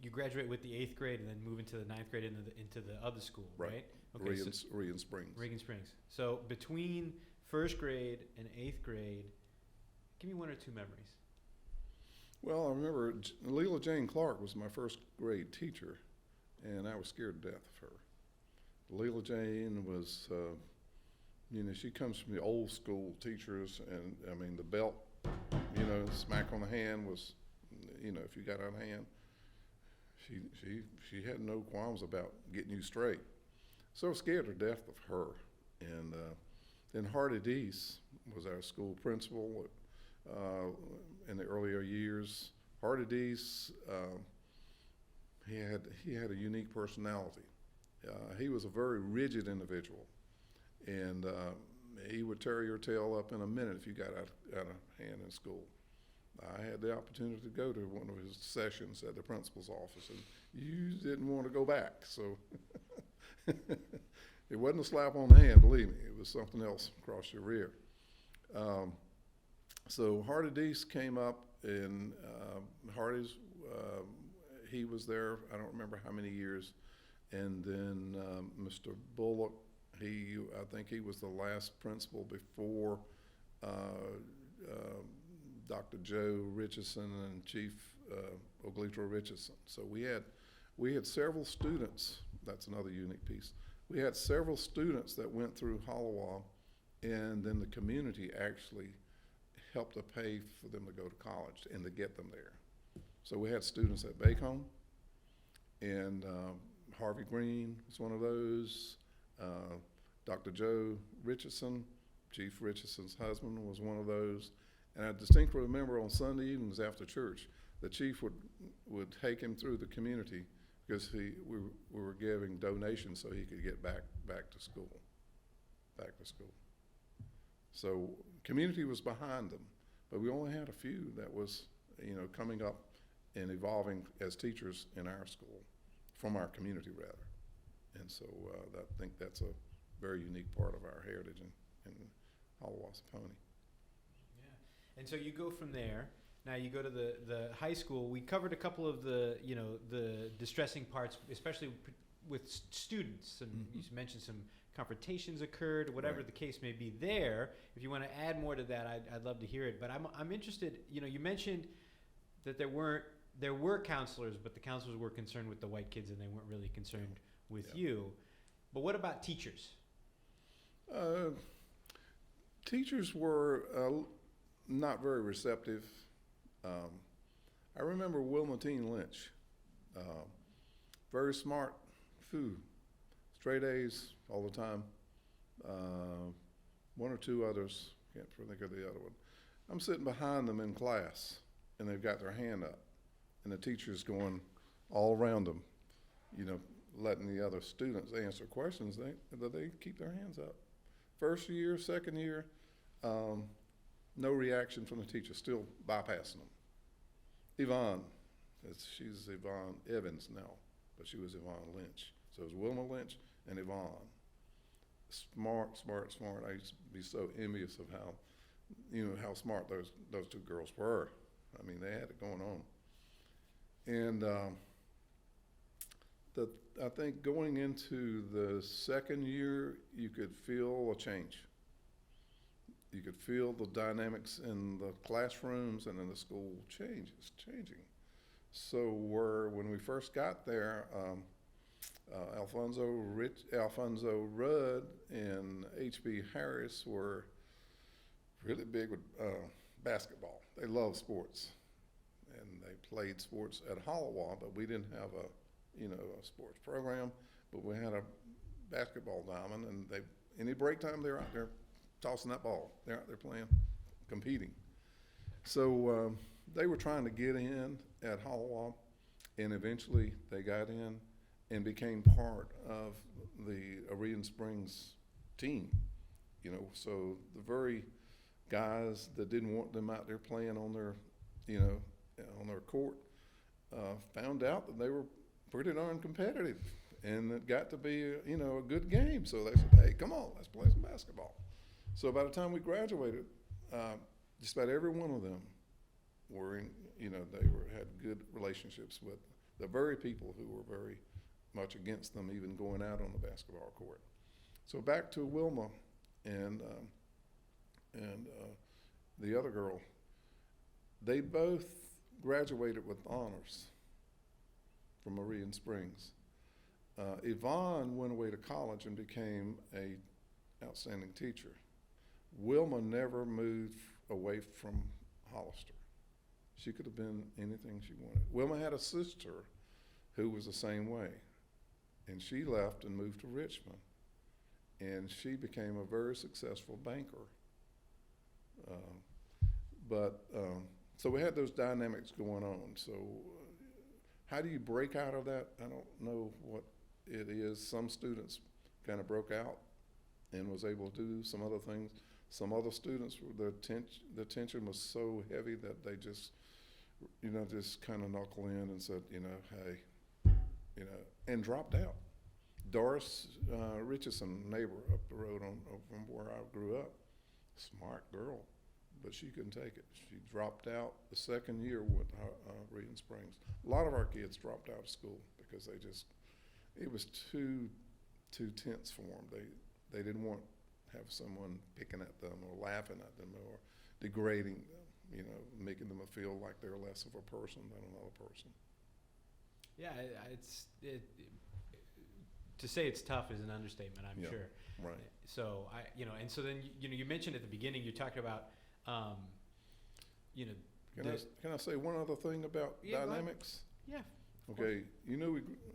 you graduate with the 8th grade and then move into the 9th grade into the other school, right? Okay, Regan Springs. Regan Springs. So between 1st grade and 8th grade, give me 1 or 2 memories. Well, I remember Leela Jane Clark was my 1st grade teacher, and I was scared to death of her. Leela Jane was, she comes from the old school teachers, and I mean the belt, smack on the hand was, if you got out of hand, she had no qualms about getting you straight. So I was scared to death of her. And then Hardy Deese was our school principal in the earlier years. Hardy Deese, he had a unique personality. He was a very rigid individual, and he would tear your tail up in a minute if you got out of hand in school. I had the opportunity to go to one of his sessions at the principal's office, and you didn't want to go back. So it wasn't a slap on the hand, believe me. It was something else across your rear. So Hardy Deese came up, and Hardy's, he was there, I don't remember how many years. And then Mr. Bullock, I think he was the last principal before Dr. Joe Richardson and Chief Oglitro Richardson. So we had several students. That's another unique piece. We had several students that went through Haliwa, and then the community actually helped to pay for them to go to college and to get them there. So we had students at Bacon, and Harvey Green was one of those. Dr. Joe Richardson, Chief Richardson's husband, was one of those. And I distinctly remember on Sunday evenings after church, the chief would take him through the community because we were giving donations so he could get back to school. So community was behind them, but we only had a few that was, coming up and evolving as teachers in our school, from our community rather. And so I think that's a very unique part of our heritage in Haliwa-Saponi. And so you go from there. Now you go to the high school. We covered a couple of the distressing parts, especially with students. And you mentioned some confrontations occurred, whatever the case may be there. If you want to add more to that, I'd love to hear it. But I'm interested. You mentioned that there were counselors, but the counselors were concerned with the white kids, and they weren't really concerned with you. But what about teachers? Teachers were not very receptive. I remember Wilmatine Lynch, very smart, straight A's all the time. One or two others, can't think of the other one. I'm sitting behind them in class, and they've got their hand up, and the teacher's going all around them, you know, letting the other students answer questions. They keep their hands up. First year, second year, no reaction from the teacher, still bypassing them. Yvonne, she's Yvonne Evans now, but she was Yvonne Lynch. So it was Wilma Lynch and Yvonne. Smart. I used to be so envious of how smart those two girls were. I mean, they had it going on. And I think going into the second year, you could feel a change. You could feel the dynamics in the classrooms and in the school changing. So when we first got there, Alfonso Rudd and H.B. Harris were really big with basketball. They loved sports, and they played sports at Haliwa, but we didn't have a sports program, but we had a basketball diamond, and any break time they're out there tossing that ball. They're out there playing, competing. So they were trying to get in at Haliwa, and eventually they got in and became part of the Aurelian Springs team. So the very guys that didn't want them out there playing on their court found out that they were pretty darn competitive, and it got to be a good game. So they said, "Hey, come on, let's play some basketball." So by the time we graduated, just about every one of them had good relationships with the very people who were very much against them even going out on the basketball court. So back to Wilma and the other girl, they both graduated with honors from Aurelian Springs. Yvonne went away to college and became a outstanding teacher. Wilma never moved away from Hollister. She could have been anything she wanted. Wilma had a sister who was the same way, and she left and moved to Richmond, and she became a very successful banker. So we had those dynamics going on. So how do you break out of that? I don't know what it is. Some students kind of broke out and was able to do some other things. Some other students, the tension was so heavy that they just kind of knuckle in and said, hey, and dropped out. Doris Richardson, neighbor up the road from where I grew up, smart girl, but she couldn't take it. She dropped out the second year with Aurelian Springs. A lot of our kids dropped out of school because it was too tense for them. They didn't want to have someone picking at them or laughing at them or degrading them, making them feel like they're less of a person than another person. Yeah, to say it's tough is an understatement, I'm sure. Right. So and so then you mentioned at the beginning, you talked about Can I say one other thing about dynamics? Yeah. Okay,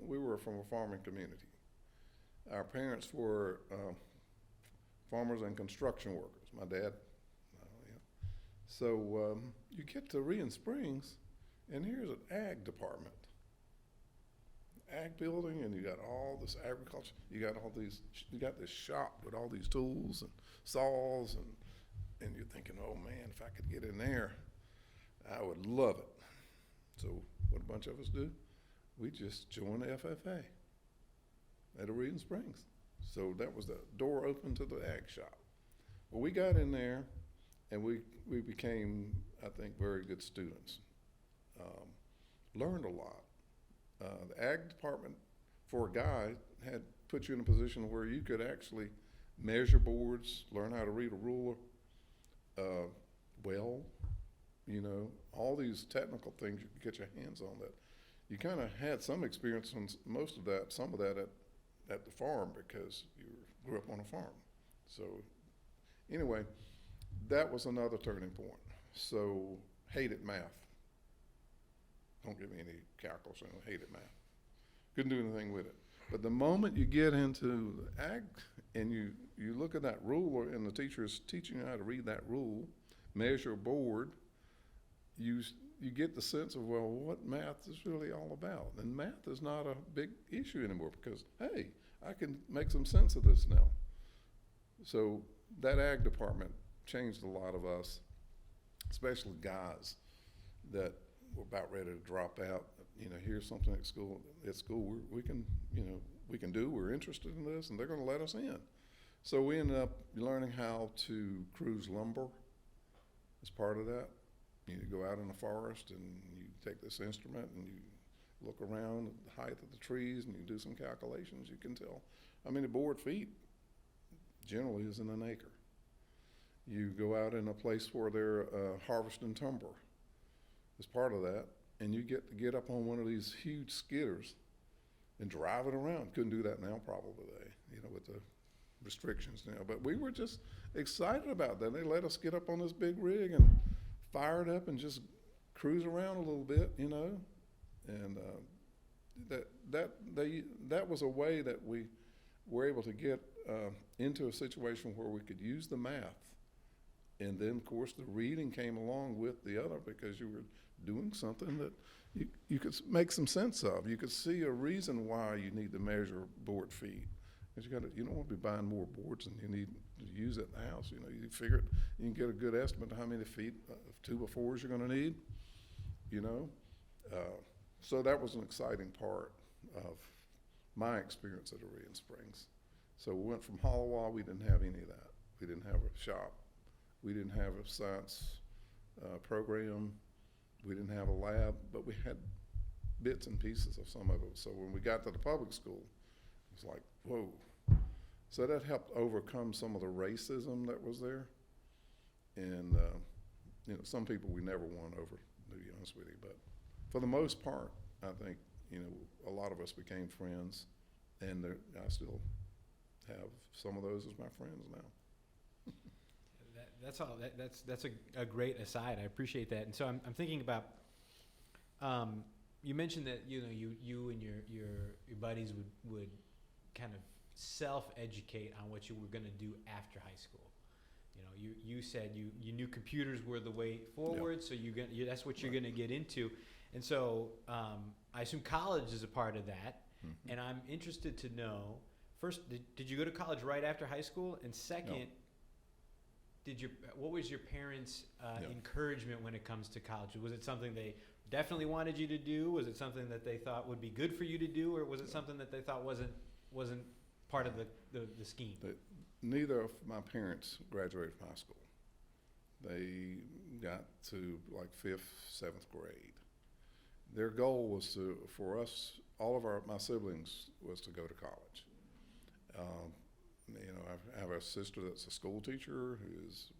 we were from a farming community. Our parents were farmers and construction workers. My dad. So you get to Aurelian Springs, and here's an ag department. Ag building, and you got all this agriculture. You got this shop with all these tools and saws, and you're thinking, oh man, if I could get in there, I would love it. So what a bunch of us do, we just joined the FFA at Aurelian Springs. So that was the door open to the ag shop. Well, we got in there, and we became, I think, very good students. Learned a lot. The ag department, for a guy, had put you in a position where you could actually measure boards, learn how to read a ruler, all these technical things you could get your hands on that. You kind of had some experience on some of that at the farm because you grew up on a farm. So anyway, that was another turning point. So hated math. Don't give me any calculus, hated math. Couldn't do anything with it. But the moment you get into ag and you look at that ruler and the teacher is teaching you how to read that rule, measure a board, you get the sense of, well, what math is really all about. And math is not a big issue anymore because, hey, I can make some sense of this now. So that ag department changed a lot of us, especially guys that were about ready to drop out. Here's something at school we can do, we're interested in this, and they're gonna let us in. So we ended up learning how to cruise lumber as part of that. You go out in the forest and you take this instrument and you look around at the height of the trees and you do some calculations. You can tell how many board feet generally is in an acre. You go out in a place where they're harvesting timber as part of that, and you get up on one of these huge skidders and drive it around. Couldn't do that now probably, with the restrictions now. But we were just excited about that. They let us get up on this big rig and fire it up and just cruise around a little bit, and that was a way that we were able to get into a situation where we could use the math. And then, of course, the reading came along with the other because you were doing something that you could make some sense of. You could see a reason why you need to measure board feet. Because you don't want to be buying more boards than you need to use at the house. You figure it, you can get a good estimate of how many feet of 2x4s you're going to need. So that was an exciting part of my experience at Aurelian Springs. So we went from Haliwa, we didn't have any of that. We didn't have a shop. We didn't have a science program. We didn't have a lab, but we had bits and pieces of some of it. So when we got to the public school, it was like, whoa. So that helped overcome some of the racism that was there. And some people we never won over, to be honest with you. But for the most part, I think, a lot of us became friends, and I still have some of those as my friends now. That's all. That's a great aside. I appreciate that. And so I'm thinking about. You mentioned that you and your buddies would kind of self-educate on what you were going to do after high school. You said you knew computers were the way forward, so that's what you're going to get into. And so I assume college is a part of that. Mm-hmm. And I'm interested to know, first, did you go to college right after high school? And second, what was your parents' encouragement when it comes to college? Was it something they definitely wanted you to do? Was it something that they thought would be good for you to do? Or was it something that they thought wasn't part of the scheme? Neither of my parents graduated from high school. They got to like 5th, 7th grade. Their goal was for us, all of my siblings, was to go to college. I have a sister that's a school teacher who's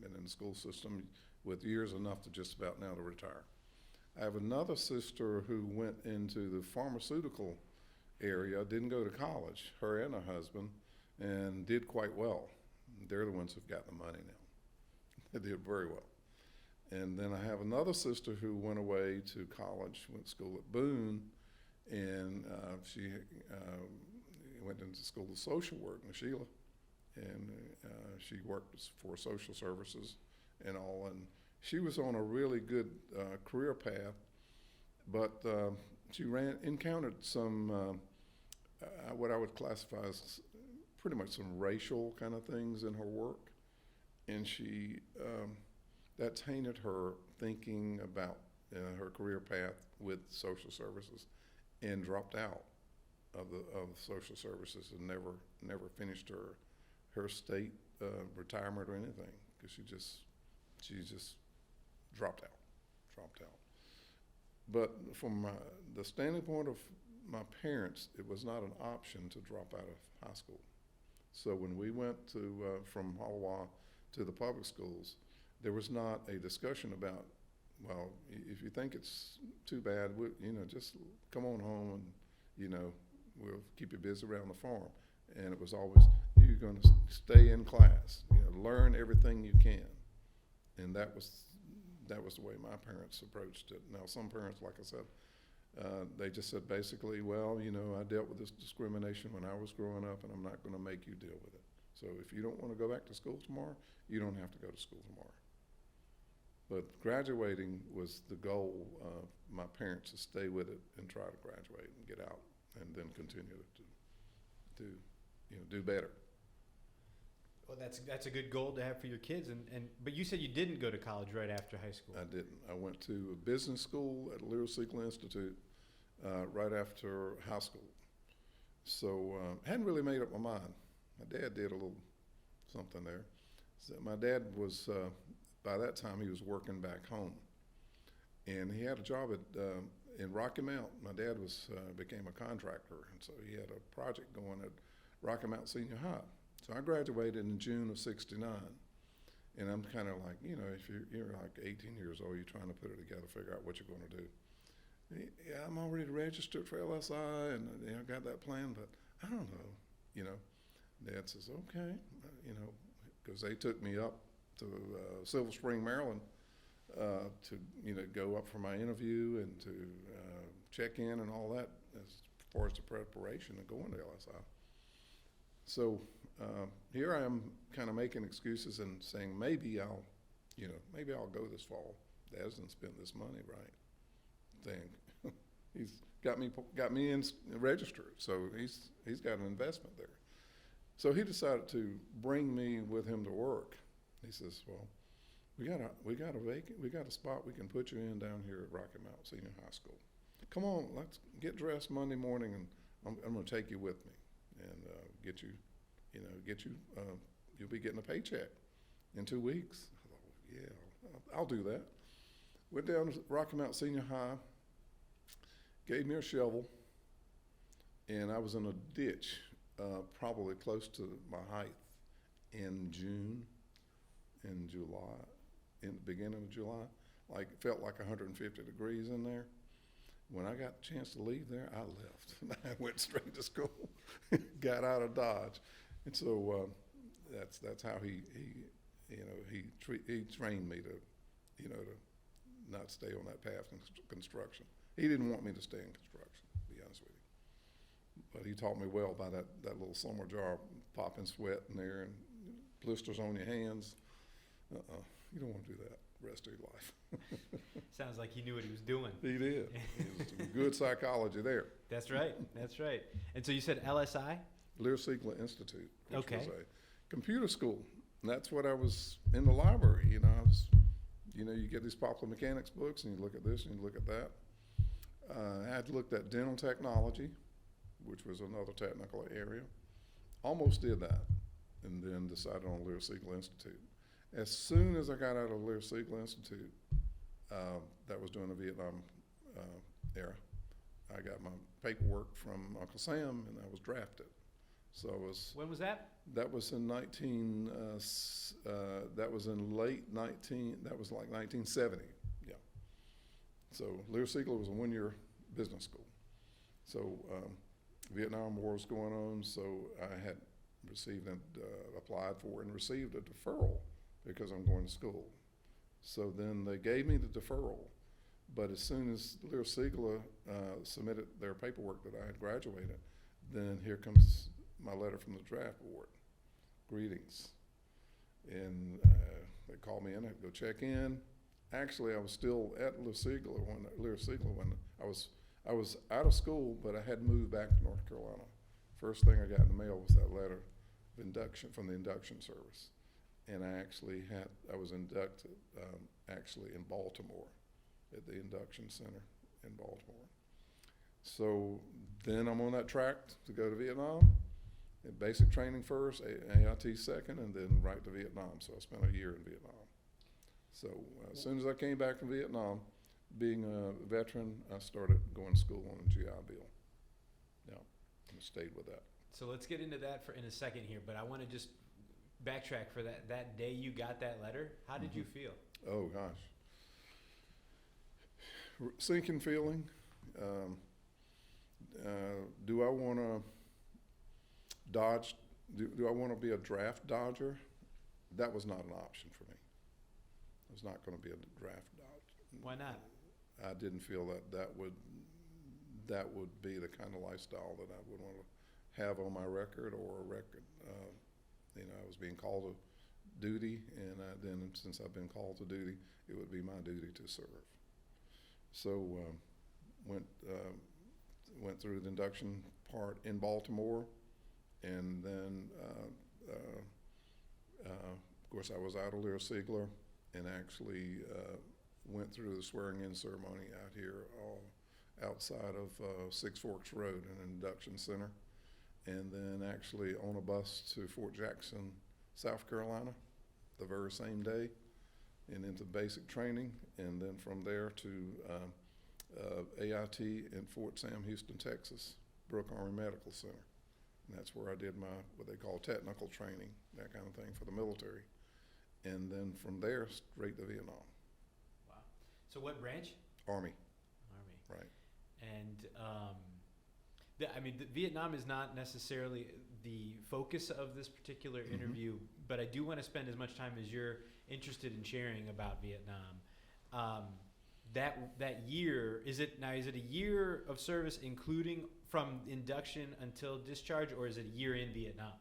been in the school system with years enough to just about now to retire. I have another sister who went into the pharmaceutical area, didn't go to college, her and her husband, and did quite well. They're the ones who've got the money now. They did very well. And then I have another sister who went away to college, went to school at Boone, and she went into school of social work in Sheila, and she worked for social services and all, and she was on a really good career path, but she encountered some what I would classify as pretty much some racial kind of things in her work, and she that tainted her thinking about her career path with social services, and dropped out of social services and never finished her state retirement or anything, because she just dropped out. But from the standing point of my parents, it was not an option to drop out of high school. So when we went from Haliwa to the public schools, there was not a discussion about, well, if you think it's too bad, just come on home and, we'll keep you busy around the farm. And it was always, you're going to stay in class, learn everything you can. And that was the way my parents approached it. Now, some parents, like I said, they just said basically, well, you know, I dealt with this discrimination when I was growing up, and I'm not going to make you deal with it. So if you don't want to go back to school tomorrow, you don't have to go to school tomorrow. But graduating was the goal of my parents, to stay with it and try to graduate and get out, and then continue to do better. Well, that's a good goal to have for your kids. But you said you didn't go to college right after high school. I didn't. I went to a business school at Lear Siegler Institute right after high school. So hadn't really made up my mind. My dad did a little something there. So my dad was, by that time, he was working back home. And he had a job in Rocky Mount. My dad became a contractor, and so he had a project going at Rocky Mount Senior High. So I graduated in June of '69, and I'm kind of like, you know, if you're like 18 years old, you're trying to put it together, figure out what you're going to do. Yeah, I'm already registered for LSI, and I got that plan, but I don't know, you know. Dad says, okay, you know, because they took me up to Silver Spring, Maryland, to, you know, go up for my interview and to check in and all that as far as the preparation of going to LSI. So here I am kind of making excuses and saying, maybe I'll go this fall. Dad hasn't spent this money right thing. He's got me in registered, so he's got an investment there. So he decided to bring me with him to work. He says, well, we got a spot we can put you in down here at Rocky Mount Senior High School. Come on, let's get dressed Monday morning, and I'm going to take you with me and get you, you'll be getting a paycheck in 2 weeks. I thought, yeah, I'll do that. Went down to Rocky Mount Senior High, gave me a shovel, and I was in a ditch, probably close to my height in June, in July, in the beginning of July. Like, it felt like 150 degrees in there. When I got a chance to leave there, I left. I went straight to school, got out of Dodge. And so that's how he trained me to, to not stay on that path in construction. He didn't want me to stay in construction, to be honest with you. But he taught me well by that little summer job, popping sweat in there and blisters on your hands. You don't want to do that the rest of your life. Sounds like he knew what he was doing. He did. It was good psychology there. That's right. That's right. And so you said LSI? Lear Siegler Institute, which Okay. was a computer school. And that's what I was in the library. You get these popular mechanics books, and you look at this and you look at that. I had looked at dental technology, which was another technical area. Almost did that, and then decided on Lear Siegler Institute. As soon as I got out of Lear Siegler Institute, that was during the Vietnam era, I got my paperwork from Uncle Sam, and I was drafted. So I was. When was that? That was in that was in late 1970. Yeah. So Lear Siegler was a one-year business school. So Vietnam War was going on, so I had received and applied for and received a deferral because I'm going to school. So then they gave me the deferral, but as soon as Lear Siegler submitted their paperwork that I had graduated, then here comes my letter from the draft board. Greetings. And they called me in, I had to go check in. Actually, I was still at Lear Siegler when I was out of school, but I had moved back to North Carolina. First thing I got in the mail was that letter of induction from the induction service. And I was inducted actually in Baltimore, at the induction center in Baltimore. So then I'm on that track to go to Vietnam. Basic training first, AIT second, and then right to Vietnam. So I spent a year in Vietnam. So as soon as I came back from Vietnam, being a veteran, I started going to school on a GI Bill. Yeah, and stayed with that. So let's get into that in a second here, but I want to just backtrack for that day you got that letter. How did you feel? Oh, gosh. Sinking feeling. Do I want to dodge? Do I want to be a draft dodger? That was not an option for me. I was not going to be a draft dodge. Why not? I didn't feel that would be the kind of lifestyle that I would want to have on my record or a record. I was being called to duty, and then since I've been called to duty, it would be my duty to serve. So went through the induction part in Baltimore, and then of course I was out of Lear Siegler, and actually went through the swearing-in ceremony out here outside of Six Forks Road, an induction center, and then actually on a bus to Fort Jackson, South Carolina, the very same day, and into basic training, and then from there to AIT in Fort Sam Houston, Texas, Brooke Army Medical Center. And that's where I did my, what they call technical training, that kind of thing for the military. And then from there, straight to Vietnam. Wow. So what branch? Army, Army. right. And Vietnam is not necessarily the focus of this particular interview, but I do want to spend as much time as you're interested in sharing about Vietnam. That year, is it a year of service including from induction until discharge, or is it a year in Vietnam?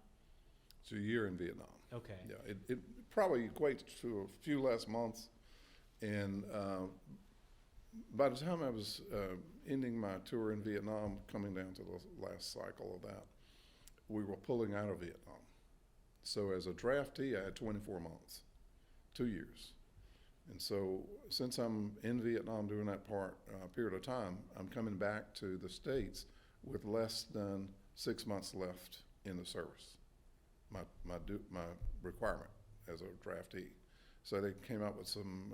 It's a year in Vietnam. Okay. Yeah, it probably equates to a few less months. And by the time I was ending my tour in Vietnam, coming down to the last cycle of that, we were pulling out of Vietnam. So as a draftee, I had 24 months, 2 years. And so since I'm in Vietnam during that period of time, I'm coming back to the States with less than 6 months left in the service, my requirement as a draftee. So they came up with some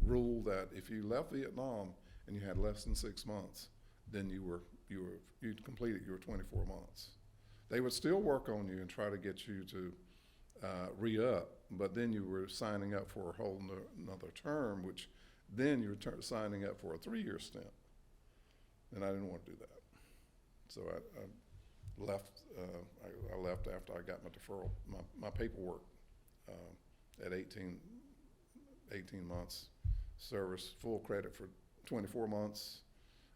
rule that if you left Vietnam and you had less than 6 months, then you'd completed your 24 months. They would still work on you and try to get you to re-up, but then you were signing up for a whole another term, which then you're signing up for a 3-year stint. And I didn't want to do that. So I left. I left after I got my deferral, my paperwork at 18 months service, full credit for 24 months,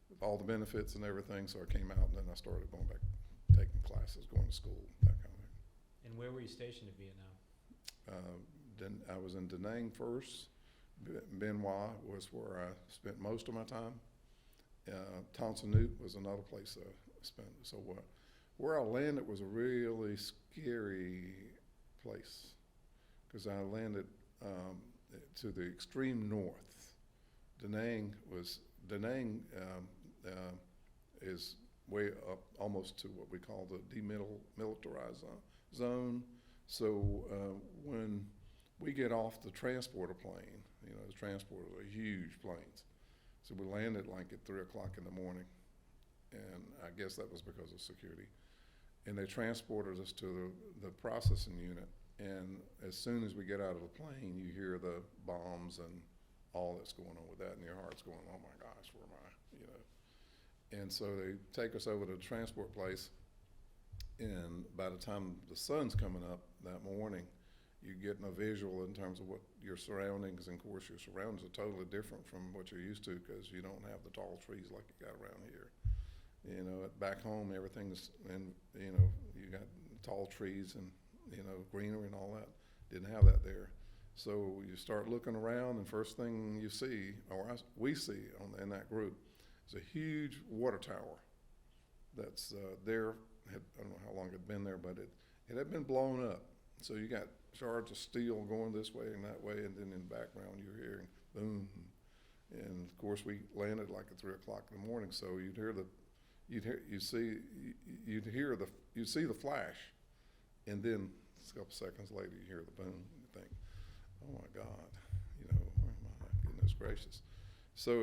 with all the benefits and everything. So I came out, and then I started going back, taking classes, going to school, that kind of thing. And where were you stationed in Vietnam? Then I was in Da Nang first. Bien Hoa was where I spent most of my time. Ton Son Nhut was another place I spent. So where I landed was a really scary place, because I landed to the extreme north. Da Nang is way up almost to what we call the demilitarized zone. So when we get off the transporter plane, the transporters are huge planes. So we landed like at 3 o'clock in the morning, and I guess that was because of security. And they transported us to the processing unit, and as soon as we get out of the plane, you hear the bombs and all that's going on with that, and your heart's going, oh my gosh, where am I, And so they take us over to the transport place, and by the time the sun's coming up that morning, you're getting a visual in terms of what your surroundings, and of course your surroundings are totally different from what you're used to, because you don't have the tall trees like you got around here. Back home, everything's, and you got tall trees and greenery and all that. Didn't have that there. So you start looking around, and first thing you see, or we see in that group, is a huge water tower that's there. I don't know how long it had been there, but it had been blown up. So you got shards of steel going this way and that way, and then in the background you're hearing boom. And of course we landed like at 3 o'clock in the morning, so you'd see the flash, and then a couple seconds later you hear the boom, and you think, oh my God, my goodness gracious. So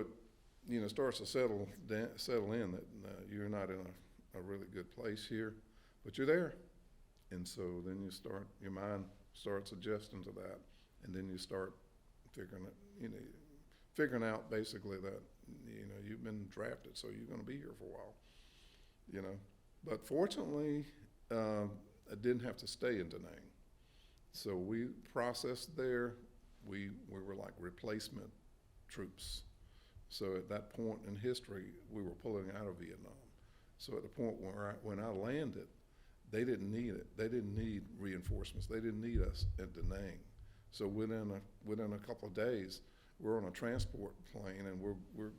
it starts to settle in that you're not in a really good place here, but you're there. And so then your mind starts adjusting to that, and then you start figuring out basically that, you've been drafted, so you're going to be here for a while, But fortunately, I didn't have to stay in Da Nang. So we processed there we were like replacement troops. So at that point in history, we were pulling out of Vietnam. So at the point where when I landed, they didn't need it. They didn't need reinforcements. They didn't need us at Da Nang. So within a couple of days, we're on a transport plane and we're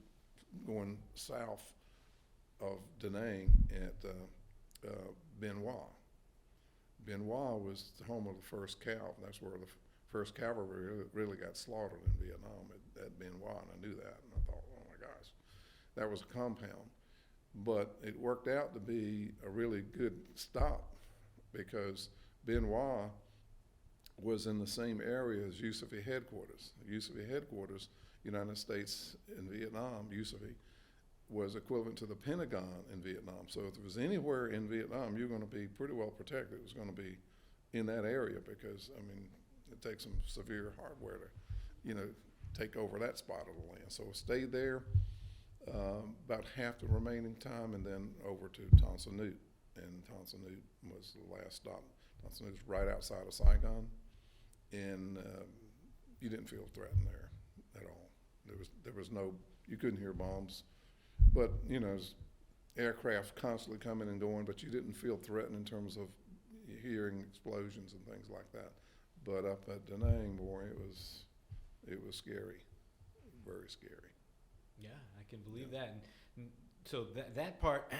going south of Da Nang at Bien Hoa. Bien Hoa was the home of the first Cav. That's where the first cavalry really got slaughtered in Vietnam at Bien Hoa, and I knew that, and I thought, oh my gosh, that was a compound. But it worked out to be a really good stop because Bien Hoa was in the same area as USAFE headquarters. USAFE headquarters, United States in Vietnam, USAFE, was equivalent to the Pentagon in Vietnam. So if it was anywhere in Vietnam, you're going to be pretty well protected. It was going to be in that area because, I mean, it takes some severe hardware to, take over that spot of the land. So I stayed there about half the remaining time and then over to Tan Son Nhut. And Tan Son Nhut was the last stop. Tan Son Nhut was right outside of Saigon. And you didn't feel threatened there at all. There was no, you couldn't hear bombs. But, aircraft constantly coming and going, but you didn't feel threatened in terms of hearing explosions and things like that. But up at Da Nang, boy, it was scary, very scary. Yeah, I can believe that. And so that part,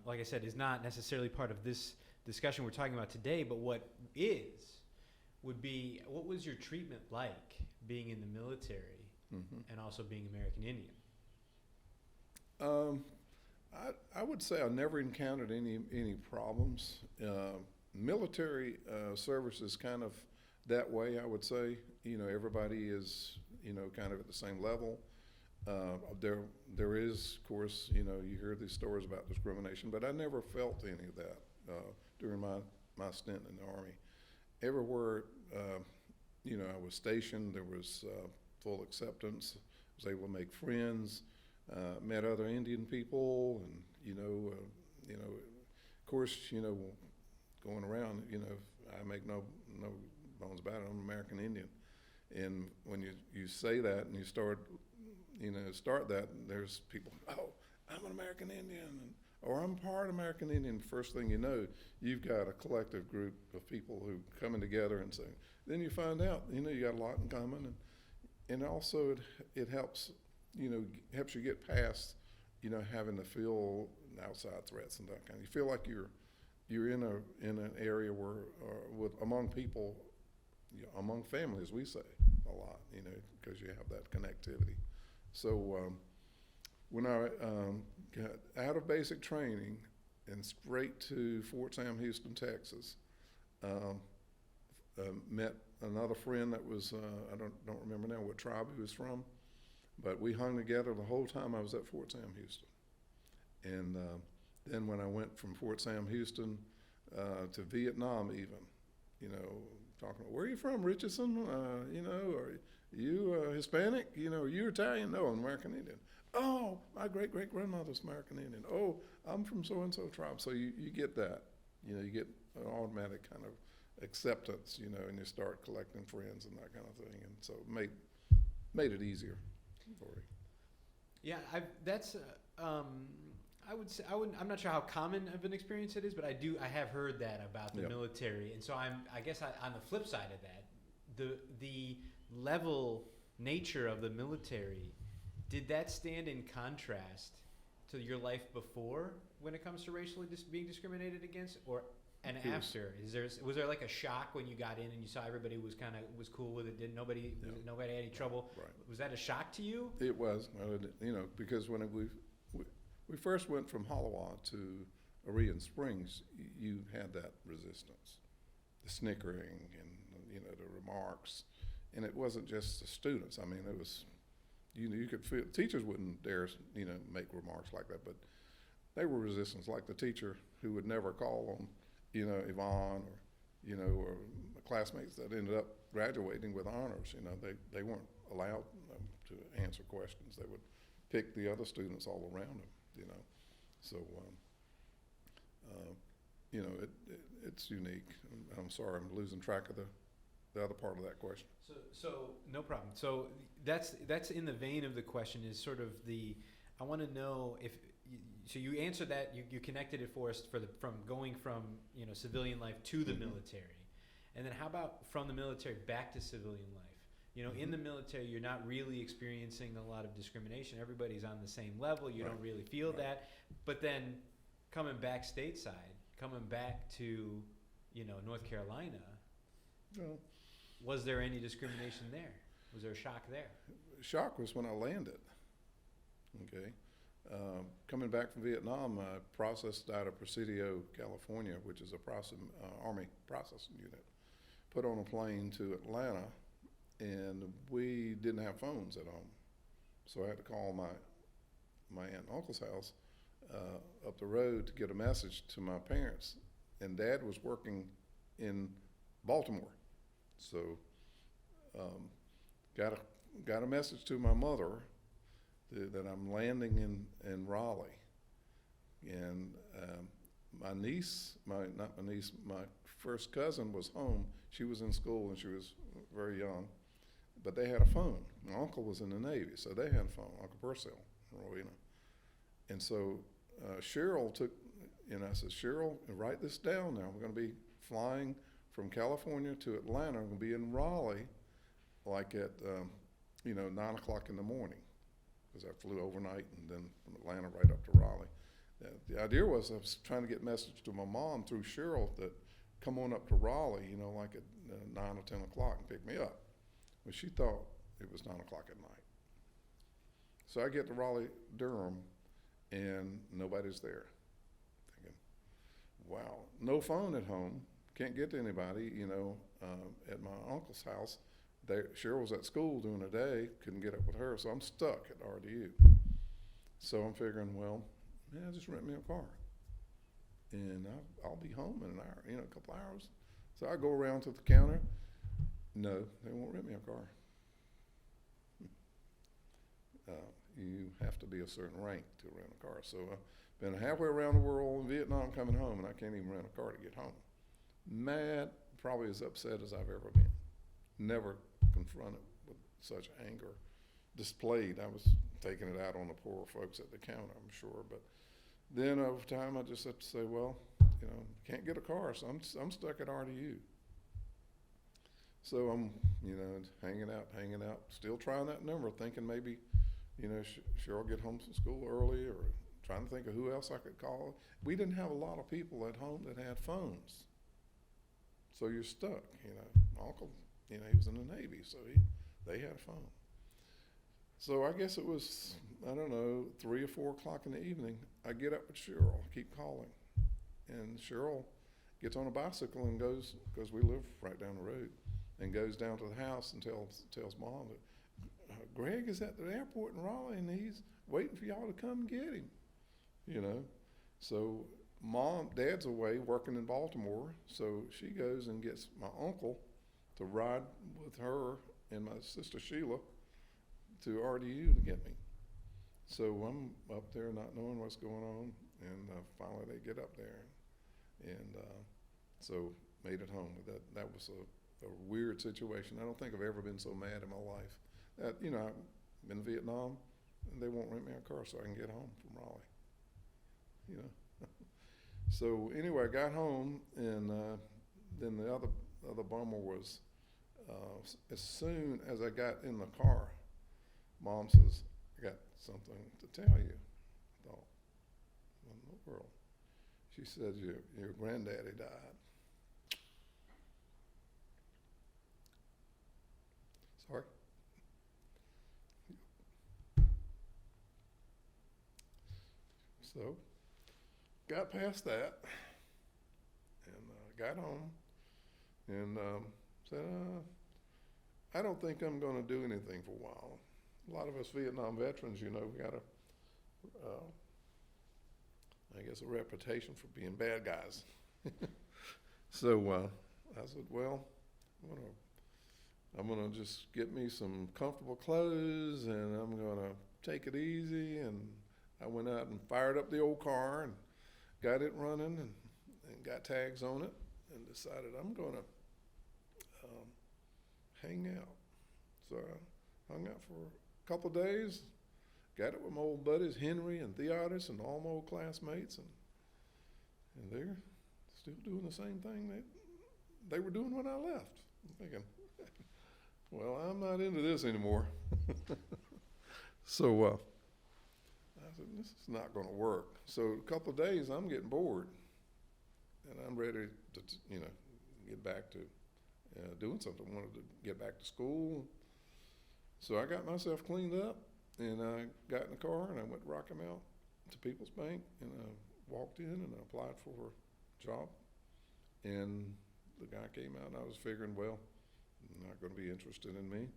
like I said, is not necessarily part of this discussion we're talking about today, but what would be, what was your treatment like being in the military and also being American Indian? I would say I never encountered any problems. Military service is kind of that way, I would say. Everybody is, kind of at the same level. There is, of course, you hear these stories about discrimination, but I never felt any of that during my stint in the Army. Everywhere, I was stationed, there was full acceptance. I was able to make friends. Met other Indian people, and of course, going around, I make no bones about it. I'm an American Indian, and when you say that and you start that, there's people, oh, I'm an American Indian, or I'm part American Indian. First thing you know, you've got a collective group of people who coming together and saying. Then you find out, you got a lot in common, and also it helps. Helps you get past, having to feel outside threats and that kind of. You feel like you're in an area where, among people, among families, we say a lot, because you have that connectivity. So when I got out of basic training and straight to Fort Sam Houston, Texas, met another friend that was I don't remember now what tribe he was from. But we hung together the whole time I was at Fort Sam Houston. And then when I went from Fort Sam Houston to Vietnam even, talking about, where are you from, Richardson? Are you Hispanic? Are you Italian? No, I'm American Indian. Oh, my great-great-grandmother's American Indian. Oh, I'm from so-and-so tribe. So you get that. You get an automatic kind of acceptance, and you start collecting friends and that kind of thing. And so it made it easier. Yeah, I would say I'm not sure how common of an experience it is, but I have heard that about the military, and so I guess on the flip side of that, the level nature of the military, did that stand in contrast to your life before when it comes to racially being discriminated against, and after? Was there like a shock when you got in and you saw everybody was cool with it? Nobody had any trouble? Right. Was that a shock to you? It was, because when we first went from Haliwa to Aurelian Springs, you had that resistance, the snickering and the remarks, and it wasn't just the students. I mean, it was you could feel teachers wouldn't dare make remarks like that, but they were resistance, like the teacher who would never call on Yvonne or classmates that ended up graduating with honors. They weren't allowed to answer questions. They would pick the other students all around them. So it's unique. I'm sorry, I'm losing track of the the other part of that question. So no problem. So that's in the vein of the question is sort of I want to know if so you answered that you connected it for us from going from civilian life to the military, and then how about from the military back to civilian life? In the military, you're not really experiencing a lot of discrimination. Everybody's on the same level. You don't really feel that. But then coming back stateside, coming back to, North Carolina, Well, was there any discrimination there? Was there a shock there? shock was when I landed. Okay. Coming back from Vietnam, I processed out of Presidio, California, which is a Army processing unit, put on a plane to Atlanta, and we didn't have phones at home. So I had to call my aunt and uncle's house up the road to get a message to my parents. And Dad was working in Baltimore. So got a message to my mother that I'm landing in Raleigh. And my first cousin was home. She was in school and she was very young. But they had a phone. My uncle was in the Navy, so they had a phone, Uncle Purcell in Rowena. And so Cheryl I said, Cheryl, write this down now. We're going to be flying from California to Atlanta. We're going to be in Raleigh like at, 9 o'clock in the morning, because I flew overnight and then from Atlanta right up to Raleigh. The idea was I was trying to get a message to my mom through Cheryl that come on up to Raleigh, like at 9 or 10 o'clock and pick me up. But she thought it was 9 o'clock at night. So I get to Raleigh, Durham, and nobody's there. Thinking, wow, no phone at home, can't get to anybody, at my uncle's house. Cheryl was at school during the day, couldn't get up with her, so I'm stuck at RDU. So I'm figuring, well, just rent me a car. And I'll be home in an hour, a couple hours. So I go around to the counter. No, they won't rent me a car. You have to be a certain rank to rent a car. So I've been halfway around the world in Vietnam coming home, and I can't even rent a car to get home. Mad, probably as upset as I've ever been. Never confronted with such anger displayed. I was taking it out on the poor folks at the counter, I'm sure. But then over time, I just have to say, well, can't get a car, so I'm stuck at RDU. So I'm, hanging out, still trying that number, thinking maybe, Cheryl get home from school early, or trying to think of who else I could call. We didn't have a lot of people at home that had phones. So you're stuck, My uncle, he was in the Navy, so they had a phone. So I guess it was, 3 or 4 o'clock in the evening. I get up with Cheryl, keep calling. And Cheryl gets on a bicycle and goes, because we live right down the road, and goes down to the house and tells Mom that Greg is at the airport in Raleigh and he's waiting for y'all to come and get him, So Dad's away working in Baltimore, so she goes and gets my uncle to ride with her and my sister Sheila to RDU to get me. So I'm up there not knowing what's going on, and finally they get up there, and so made it home. That was a weird situation. I don't think I've ever been so mad in my life. That I've been in Vietnam, and they won't rent me a car so I can get home from Raleigh. So anyway, I got home, and then the other bummer was as soon as I got in the car, Mom says, I got something to tell you. I thought, what in the world? She said, your granddaddy died. Sorry? So, got past that, and got home, and said, I don't think I'm going to do anything for a while. A lot of us Vietnam veterans, we got a reputation for being bad guys. So I said, well, I'm gonna just get me some comfortable clothes, and I'm gonna take it easy. And I went out and fired up the old car and got it running, and got tags on it, and decided I'm gonna hang out. So I hung out for a couple of days, got it with my old buddies, Henry and Theodis and all my old classmates, and they're still doing the same thing that they were doing when I left. I'm thinking, well, I'm not into this anymore. So I said, this is not going to work. So a couple of days, I'm getting bored, and I'm ready to, get back to doing something. I wanted to get back to school. So I got myself cleaned up, and I got in the car, and I went to Rocky Mount to People's Bank, and I walked in, and I applied for a job. And the guy came out, and I was figuring, well, not going to be interested in me.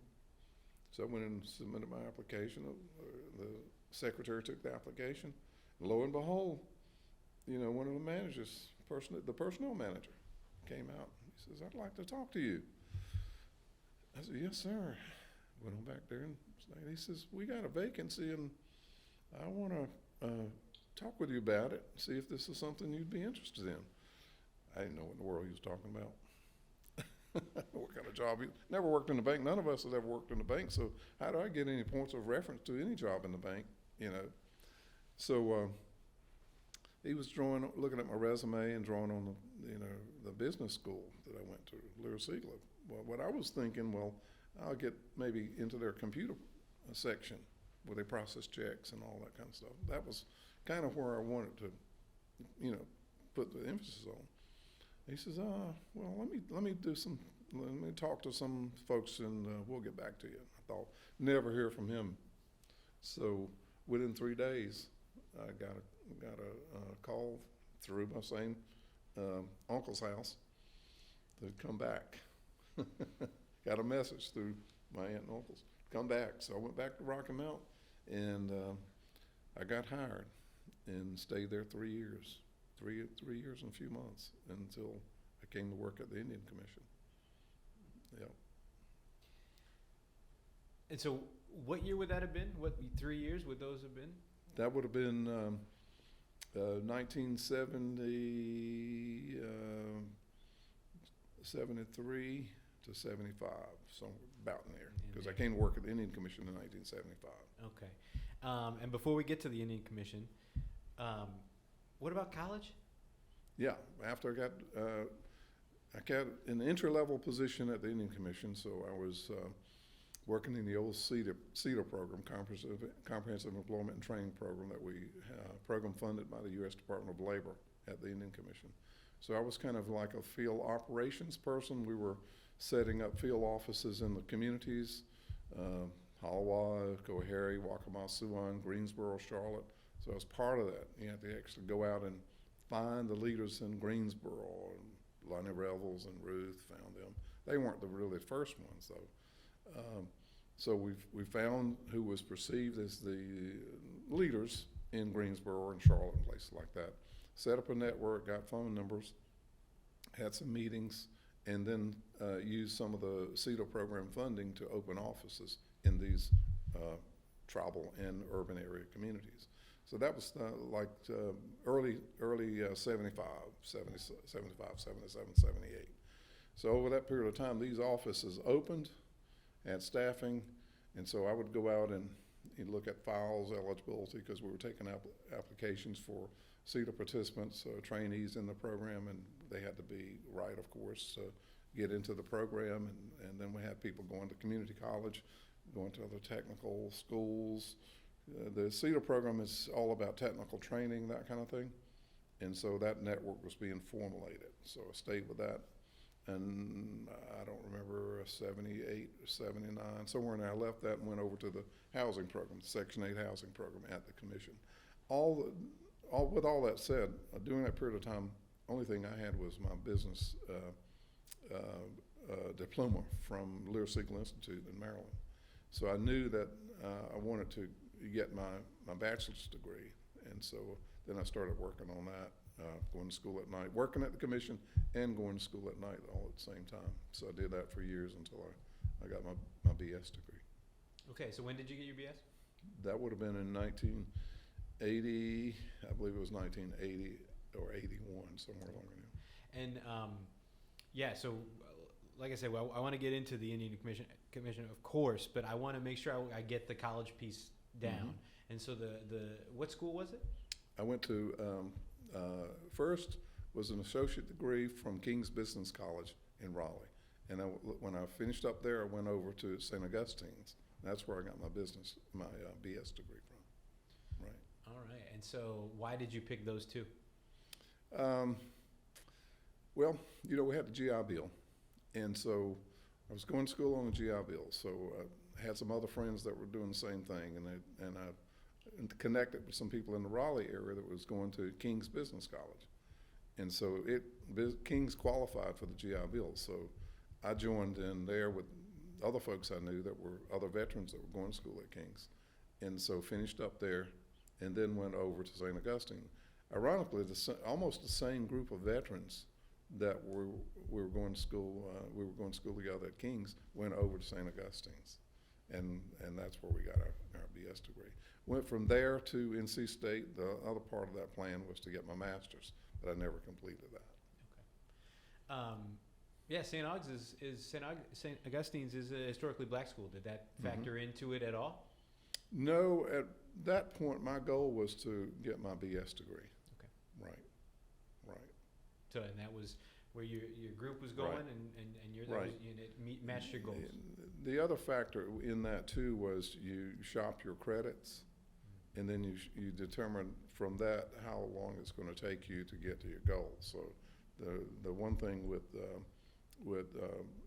So I went and submitted my application. The secretary took the application. Lo and behold, one of the managers, the personnel manager, came out. He says, "I'd like to talk to you." I said, "Yes, sir." Went on back there and he says, "We got a vacancy, and I want to talk with you about it, see if this is something you'd be interested in." I didn't know what in the world he was talking about. What kind of job? Never worked in the bank. None of us has ever worked in the bank. So how do I get any points of reference to any job in the bank? So he was looking at my resume and drawing on the business school that I went to, Lear Siegler. Well, what I was thinking, well, I'll get maybe into their computer section where they process checks and all that kind of stuff. That was kind of where I wanted to, put the emphasis on. He says, well, let me talk to some folks, and we'll get back to you. I thought, never hear from him. So within 3 days, I got a call through my same uncle's house to come back. Got a message through my aunt and uncles, come back. So I went back to Rocky Mount, and I got hired and stayed there 3 years. 3 years and a few months until I came to work at the Indian Commission. Yeah. And so what year would that have been? What 3 years would those have been? That would have been 1970, 73 to 75, somewhere about in there. Because I came to work at the Indian Commission in 1975. Okay. And before we get to the Indian Commission, what about college? Yeah, after I got an entry-level position at the Indian Commission, so I was working in the old CETA program, Comprehensive Employment and Training Program, that program funded by the U.S. Department of Labor at the Indian Commission. So I was kind of like a field operations person. We were setting up field offices in the communities, Haliwa, Coahary, Waccamaw, Siouan, Greensboro, Charlotte. So I was part of that. You had to actually go out and find the leaders in Greensboro, and Lonnie Revels and Ruth found them. They weren't the really first ones, though. So we found who was perceived as the leaders in Greensboro and Charlotte and places like that. Set up a network, got phone numbers, had some meetings, and then used some of the CETA program funding to open offices in these tribal and urban area communities. So that was early 75, 77, 78. So over that period of time, these offices opened, had staffing, and so I would go out and look at files, eligibility, because we were taking applications for CETA participants, trainees in the program, and they had to be right, of course, to get into the program. And then we had people going to community college, going to other technical schools. The CETA program is all about technical training, that kind of thing. And so that network was being formulated. So I stayed with that. And I don't remember, 78 or 79, somewhere in there, I left that and went over to the housing program, the Section 8 housing program at the commission. With all that said, during that period of time, only thing I had was my business diploma from Lear Siegler Institute in Maryland. So I knew that I wanted to get my bachelor's degree, and so then I started working on that, going to school at night, working at the commission and going to school at night all at the same time. So I did that for years until I got my BS degree. Okay, so when did you get your BS? That would have been in 1980, I believe it was 1980 or 81, somewhere along there. And yeah, so like I said, well, I want to get into the Indian Commission, of course, but I want to make sure I get the college piece down. And so what school was it? I went to, first was an associate degree from King's Business College in Raleigh. And when I finished up there, I went over to St. Augustine's. That's where I got my BS degree from. Right. All right. And so why did you pick those two? Well, you know, we had the GI Bill. And so I was going to school on the GI Bill. So I had some other friends that were doing the same thing. And I connected with some people in the Raleigh area that was going to King's Business College. And so King's qualified for the GI Bill. So I joined in there with other folks I knew that were other veterans that were going to school at King's. And so finished up there and then went over to St. Augustine. Ironically, almost the same group of veterans that we were going to school together at King's went over to St. Augustine's. And that's where we got our BS degree. Went from there to NC State. The other part of that plan was to get my master's, but I never completed that. Okay. Yeah, St. Augustine's is a historically black school. Did that factor into it at all? No, at that point, my goal was to get my BS degree. Okay. Right. So, and that was where your group was going, Right. and Right. it matched your goals. The other factor in that too was you shop your credits, and then you determine from that how long it's going to take you to get to your goal. So the one thing with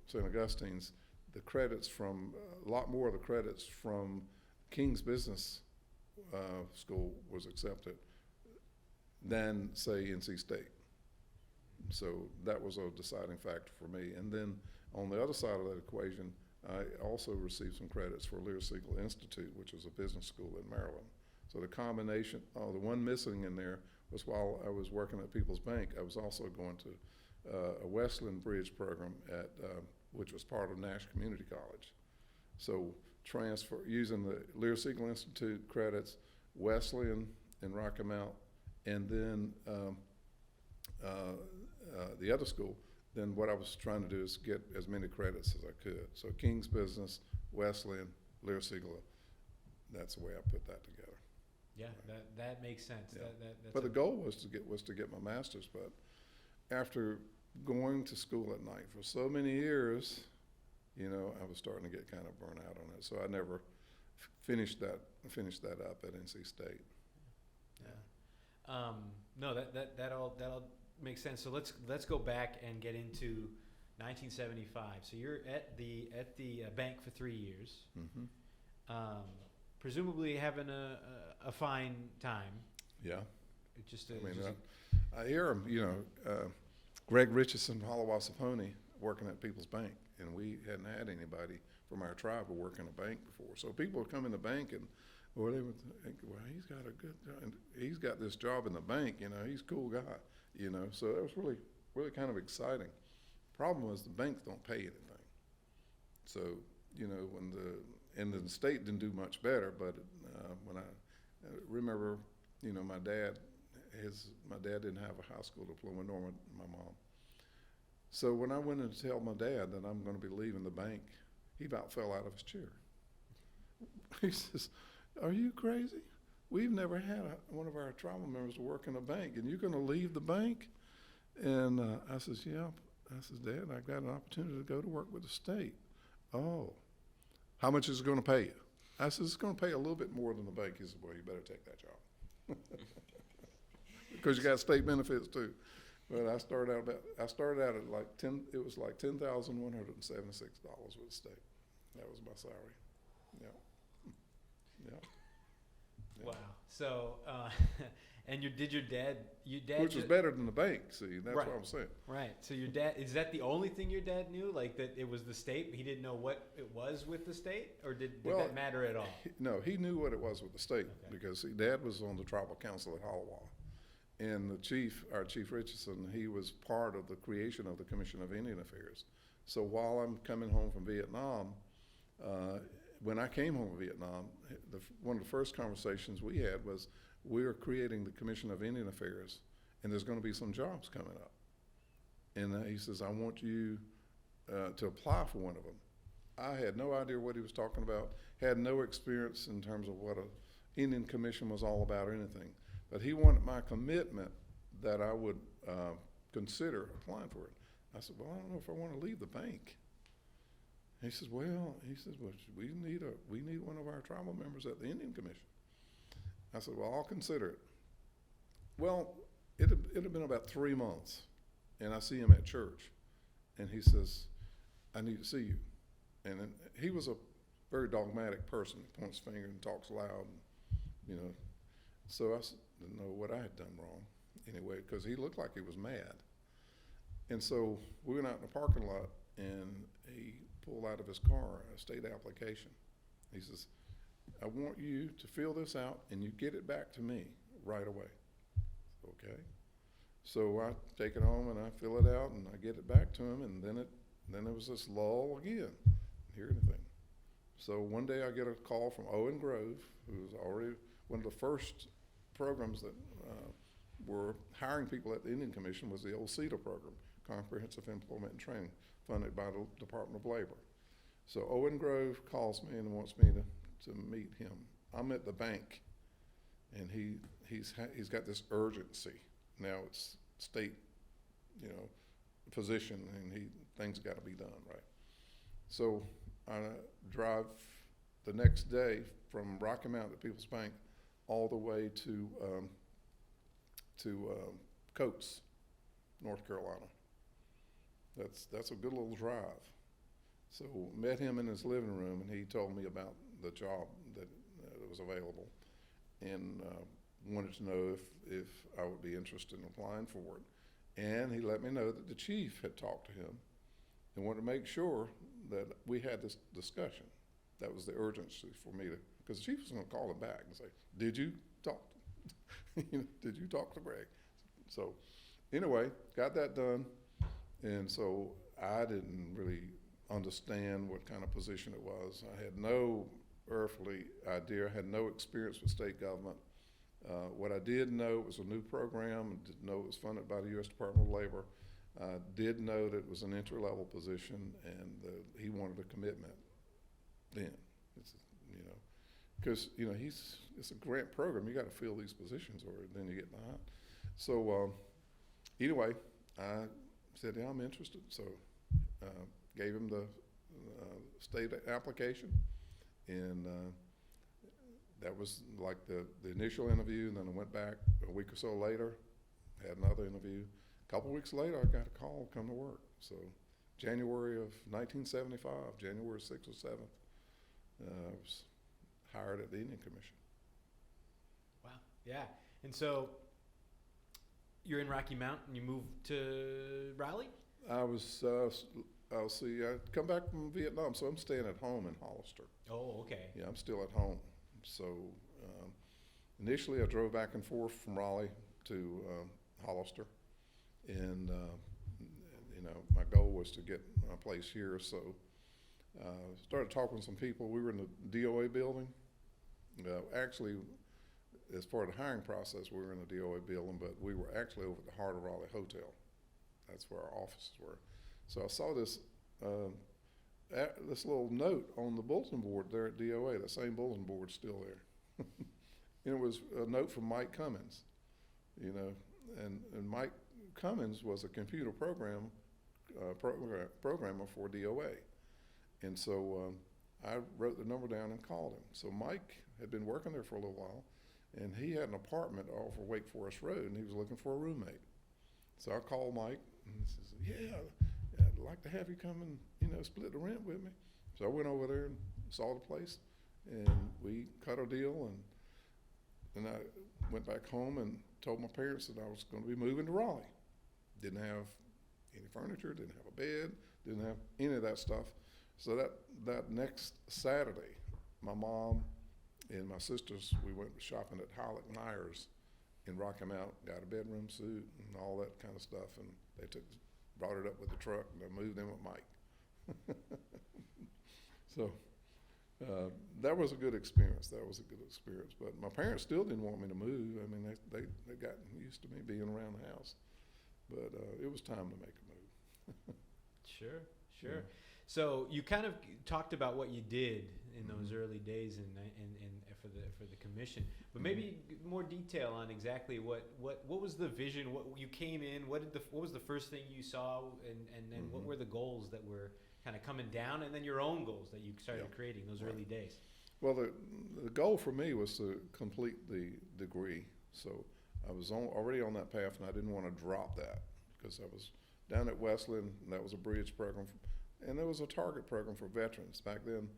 St. Augustine's, the credits from a lot more of the credits from King's Business School was accepted than say NC State. So that was a deciding factor for me. And then on the other side of that equation, I also received some credits for Lear Siegler Institute, which is a business school in Maryland. So the combination, the one missing in there was while I was working at People's Bank, I was also going to a Wesleyan Bridge program at, which was part of Nash Community College. So using the Lear Siegler Institute credits, Wesleyan in Rocky Mount, and then the other school, then what I was trying to do is get as many credits as I could. So King's Business, Wesleyan, Lear Siegler, that's the way I put that together. Yeah, Right. that makes sense. Yeah. That's But the goal was to get my master's. But after going to school at night for so many years, you know, I was starting to get kind of burnt out on it. So I never finished that up at NC State. Yeah. No, that all makes sense. So let's go back and get into 1975. So you're at the bank for 3 years. Mm-hmm. Presumably having a fine time. Yeah. I I hear him, you know, Greg Richardson, Haliwa-Saponi, working at People's Bank, and we hadn't had anybody from our tribe work in a bank before. So people would come in the bank and, well, they would think, well, he's got a good job, and he's got this job in the bank, you know, he's a cool guy, you know. So that was really kind of exciting. Problem was the banks don't pay anything. So, you know, and the state didn't do much better, but when I remember, you know, my dad didn't have a high school diploma, nor my mom. So when I went in to tell my dad that I'm going to be leaving the bank, he about fell out of his chair. He says, "Are you crazy? We've never had one of our tribal members work in a bank, and you're going to leave the bank?" And I says, "Yeah." I says, "Dad, I got an opportunity to go to work with the state." "Oh, how much is it going to pay you?" I says, "It's going to pay a little bit more than the bank." He said, "Well, you better take that job." Because you got state benefits too. But I started out at like it was like $10,176 with the state. That was my salary. Yeah. Wow. So, and your dad? Which was better than the bank, see, that's Right. what I'm saying. Right. So your dad, is that the only thing your dad knew? Like that it was the state, but he didn't know what it was with the state? Or did Well, that matter at all? No, he knew what it was with the state, Okay. because Dad was on the tribal council at Haliwa. And our chief Richardson, he was part of the creation of the Commission of Indian Affairs. So while I'm coming home from Vietnam, when I came home from Vietnam, one of the first conversations we had was, we're creating the Commission of Indian Affairs, and there's going to be some jobs coming up. And he says, I want you to apply for one of them. I had no idea what he was talking about, had no experience in terms of what a Indian Commission was all about or anything. But he wanted my commitment that I would consider applying for it. I said, well, I don't know if I want to leave the bank. He says, well, we need one of our tribal members at the Indian Commission. I said, well, I'll consider it. Well, it had been about 3 months, and I see him at church, and he says, I need to see you. And then he was a very dogmatic person. He points his finger and talks loud, and, So I didn't know what I had done wrong anyway, because he looked like he was mad. And so we went out in the parking lot, and he pulled out of his car a state application. He says, I want you to fill this out, and you get it back to me right away. Okay. So I take it home, and I fill it out, and I get it back to him, and then there was this lull again. Hear anything. So one day I get a call from Owen Grove, who was already one of the first programs that were hiring people at the Indian Commission was the old CETA program, Comprehensive Employment and Training, funded by the Department of Labor. So Owen Grove calls me and wants me to meet him. I'm at the bank, and he's got this urgency. Now it's state, position, and things got to be done, right? So I drive the next day from Rocky Mount to People's Bank all the way to Coates, North Carolina. That's a good little drive. So met him in his living room, and he told me about the job that was available, and wanted to know if I would be interested in applying for it. And he let me know that the chief had talked to him and wanted to make sure that we had this discussion. That was the urgency for me because the chief was going to call him back and say, did you talk to Greg? So anyway, got that done. And so I didn't really understand what kind of position it was. I had no earthly idea. I had no experience with state government. What I did know was a new program, and did know it was funded by the U.S. Department of Labor. Did know that it was an entry-level position, and he wanted a commitment then. Because it's a grant program. You got to fill these positions, or then you get behind. So anyway, I said, yeah, I'm interested. So gave him the state application, and that was like the initial interview, and then I went back a week or so later, had another interview. A couple weeks later, I got a call, come to work. So January of 1975, January 6th or 7th, I was hired at the Indian Commission. Wow. Yeah. And so you're in Rocky Mount, and you moved to Raleigh? I'd come back from Vietnam, so I'm staying at home in Hollister. Oh, okay. Yeah, I'm still at home. So initially I drove back and forth from Raleigh to Hollister, and my goal was to get a place here. So started talking to some people. We were in the DOA building. Actually, as part of the hiring process, we were in the DOA building, but we were actually over at the Heart of Raleigh Hotel. That's where our offices were. So I saw this little note on the bulletin board there at DOA. That same bulletin board's still there. And it was a note from Mike Cummins, and Mike Cummins was a computer programmer for DOA. And so I wrote the number down and called him. So Mike had been working there for a little while, and he had an apartment off of Wake Forest Road, and he was looking for a roommate. So I called Mike, and he says, yeah, I'd like to have you come and, split the rent with me. So I went over there and saw the place, and we cut a deal, and I went back home and told my parents that I was going to be moving to Raleigh. Didn't have any furniture, didn't have a bed, didn't have any of that stuff. So that next Saturday, my mom and my sisters, we went shopping at Holick Myers in Rocky Mount, got a bedroom suit and all that kind of stuff, and they brought it up with the truck, and I moved in with Mike. So that was a good experience. But my parents still didn't want me to move. I mean, they got used to me being around the house. But it was time to make a move. Sure. So you kind of talked about what you did in those early days and for the commission, but maybe more detail on exactly what was the vision, what you came in, what was the first thing you saw, and then what were the goals that were kind of coming down, and then your own goals that you started creating those early days. Well, the goal for me was to complete the degree. So I was already on that path, and I didn't want to drop that because I was down at Wesleyan, and that was a bridge program, and there was a target program for veterans. Back then,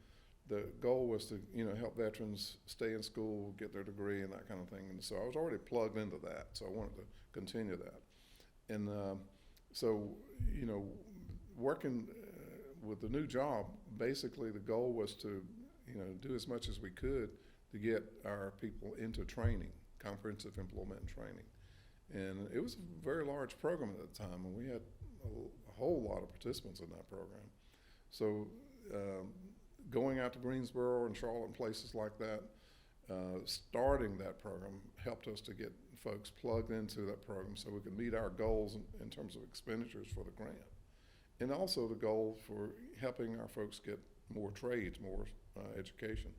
the goal was to help veterans stay in school, get their degree, and that kind of thing. And so I was already plugged into that, so I wanted to continue that. And so working with the new job, basically the goal was to do as much as we could to get our people into training, comprehensive employment and training. And it was a very large program at the time, and we had a whole lot of participants in that program. So going out to Greensboro and Charlotte and places like that, starting that program helped us to get folks plugged into that program so we could meet our goals in terms of expenditures for the grant. And also the goal for helping our folks get more trades, more education.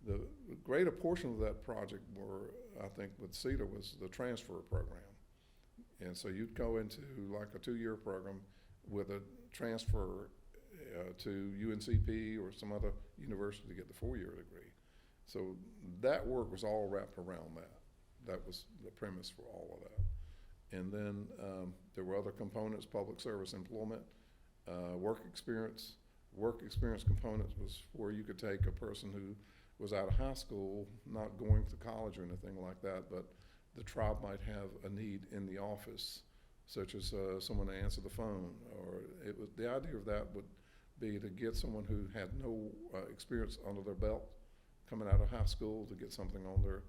The greater portion of that project I think, with CEDAR was the transfer program. And so you'd go into like a 2-year program with a transfer to UNCP or some other university to get the 4-year degree. So that work was all wrapped around that. That was the premise for all of that. And then there were other components: public service employment, work experience. Work experience components was where you could take a person who was out of high school, not going to college or anything like that, but the tribe might have a need in the office, such as someone to answer the phone. Or the idea of that would be to get someone who had no experience under their belt coming out of high school to get something on their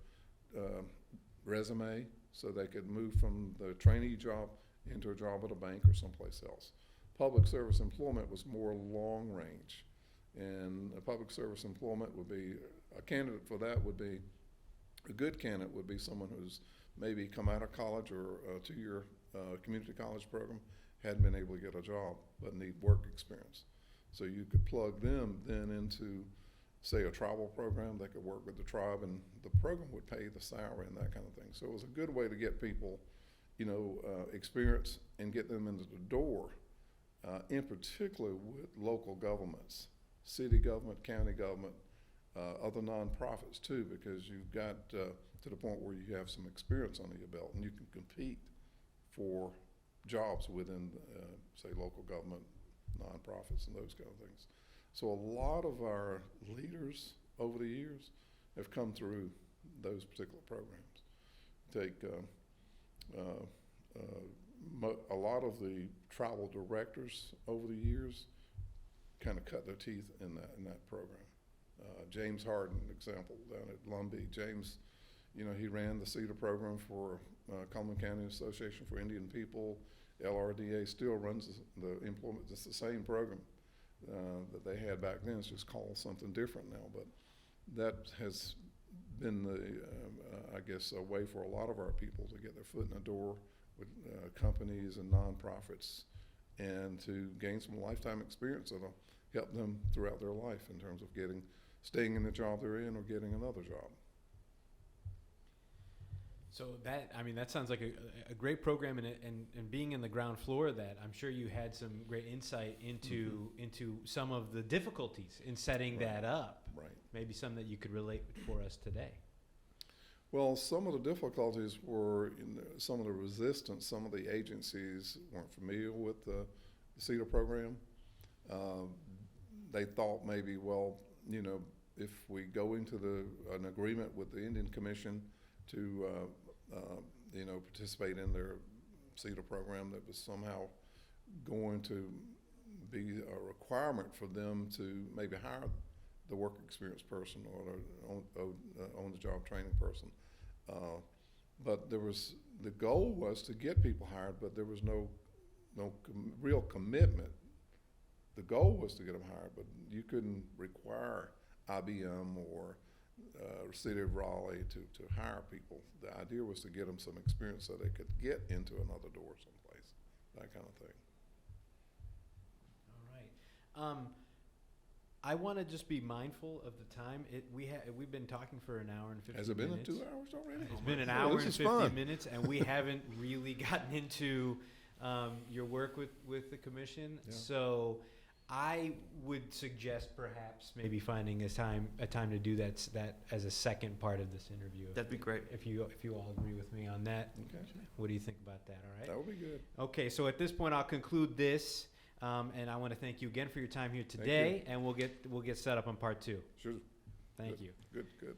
resume so they could move from the trainee job into a job at a bank or someplace else. Public service employment was more long range, and a public service employment would be, a candidate for that would be, a good candidate would be someone who's maybe come out of college or a 2-year community college program, hadn't been able to get a job, but need work experience. So you could plug them then into, say, a tribal program. They could work with the tribe, and the program would pay the salary and that kind of thing. So it was a good way to get people, experience and get them into the door. In particular with local governments, city government, county government, other nonprofits too, because you've got to the point where you have some experience under your belt and you can compete for jobs within, say, local government, nonprofits, and those kind of things. So a lot of our leaders over the years have come through those particular programs. Take a lot of the tribal directors over the years kind of cut their teeth in that program. James Harden, example, down at Lumbee. James, he ran the CEDAR program for Cumberland County Association for Indian People. LRDA still runs the employment. It's the same program that they had back then. It's just called something different now. But that has been I guess, a way for a lot of our people to get their foot in the door with companies and nonprofits, and to gain some lifetime experience that'll help them throughout their life in terms of staying in the job they're in or getting another job. So that sounds like a great program, and being in the ground floor of that, I'm sure you had some great insight into some of the difficulties in setting that up. Right. Maybe some that you could relate for us today. Well, some of the difficulties were some of the resistance. Some of the agencies weren't familiar with the CEDAR program. They thought maybe, if we go into an agreement with the Indian Commission to, participate in their CEDAR program, that was somehow going to be a requirement for them to maybe hire the work experience person or the on-the-job training person. But the goal was to get people hired, but there was no real commitment. The goal was to get them hired, but you couldn't require IBM or City of Raleigh to hire people. The idea was to get them some experience so they could get into another door someplace, that kind of thing. All right. I want to just be mindful of the time. We've been talking for an hour and 50 minutes. Has it been 2 hours already? It's been an Oh, hour this and is 50 fun. minutes, and we haven't really gotten into your work with the commission. Yeah. So I would suggest perhaps maybe finding a time to do that as a second part of this interview. That'd be great. If you all agree with me on that. Okay. What do you think about that? All right. That would be good. Okay, so at this point, I'll conclude this, and I want to thank you again for your time here today, and we'll get set up on part 2. Sure. Thank you. Good.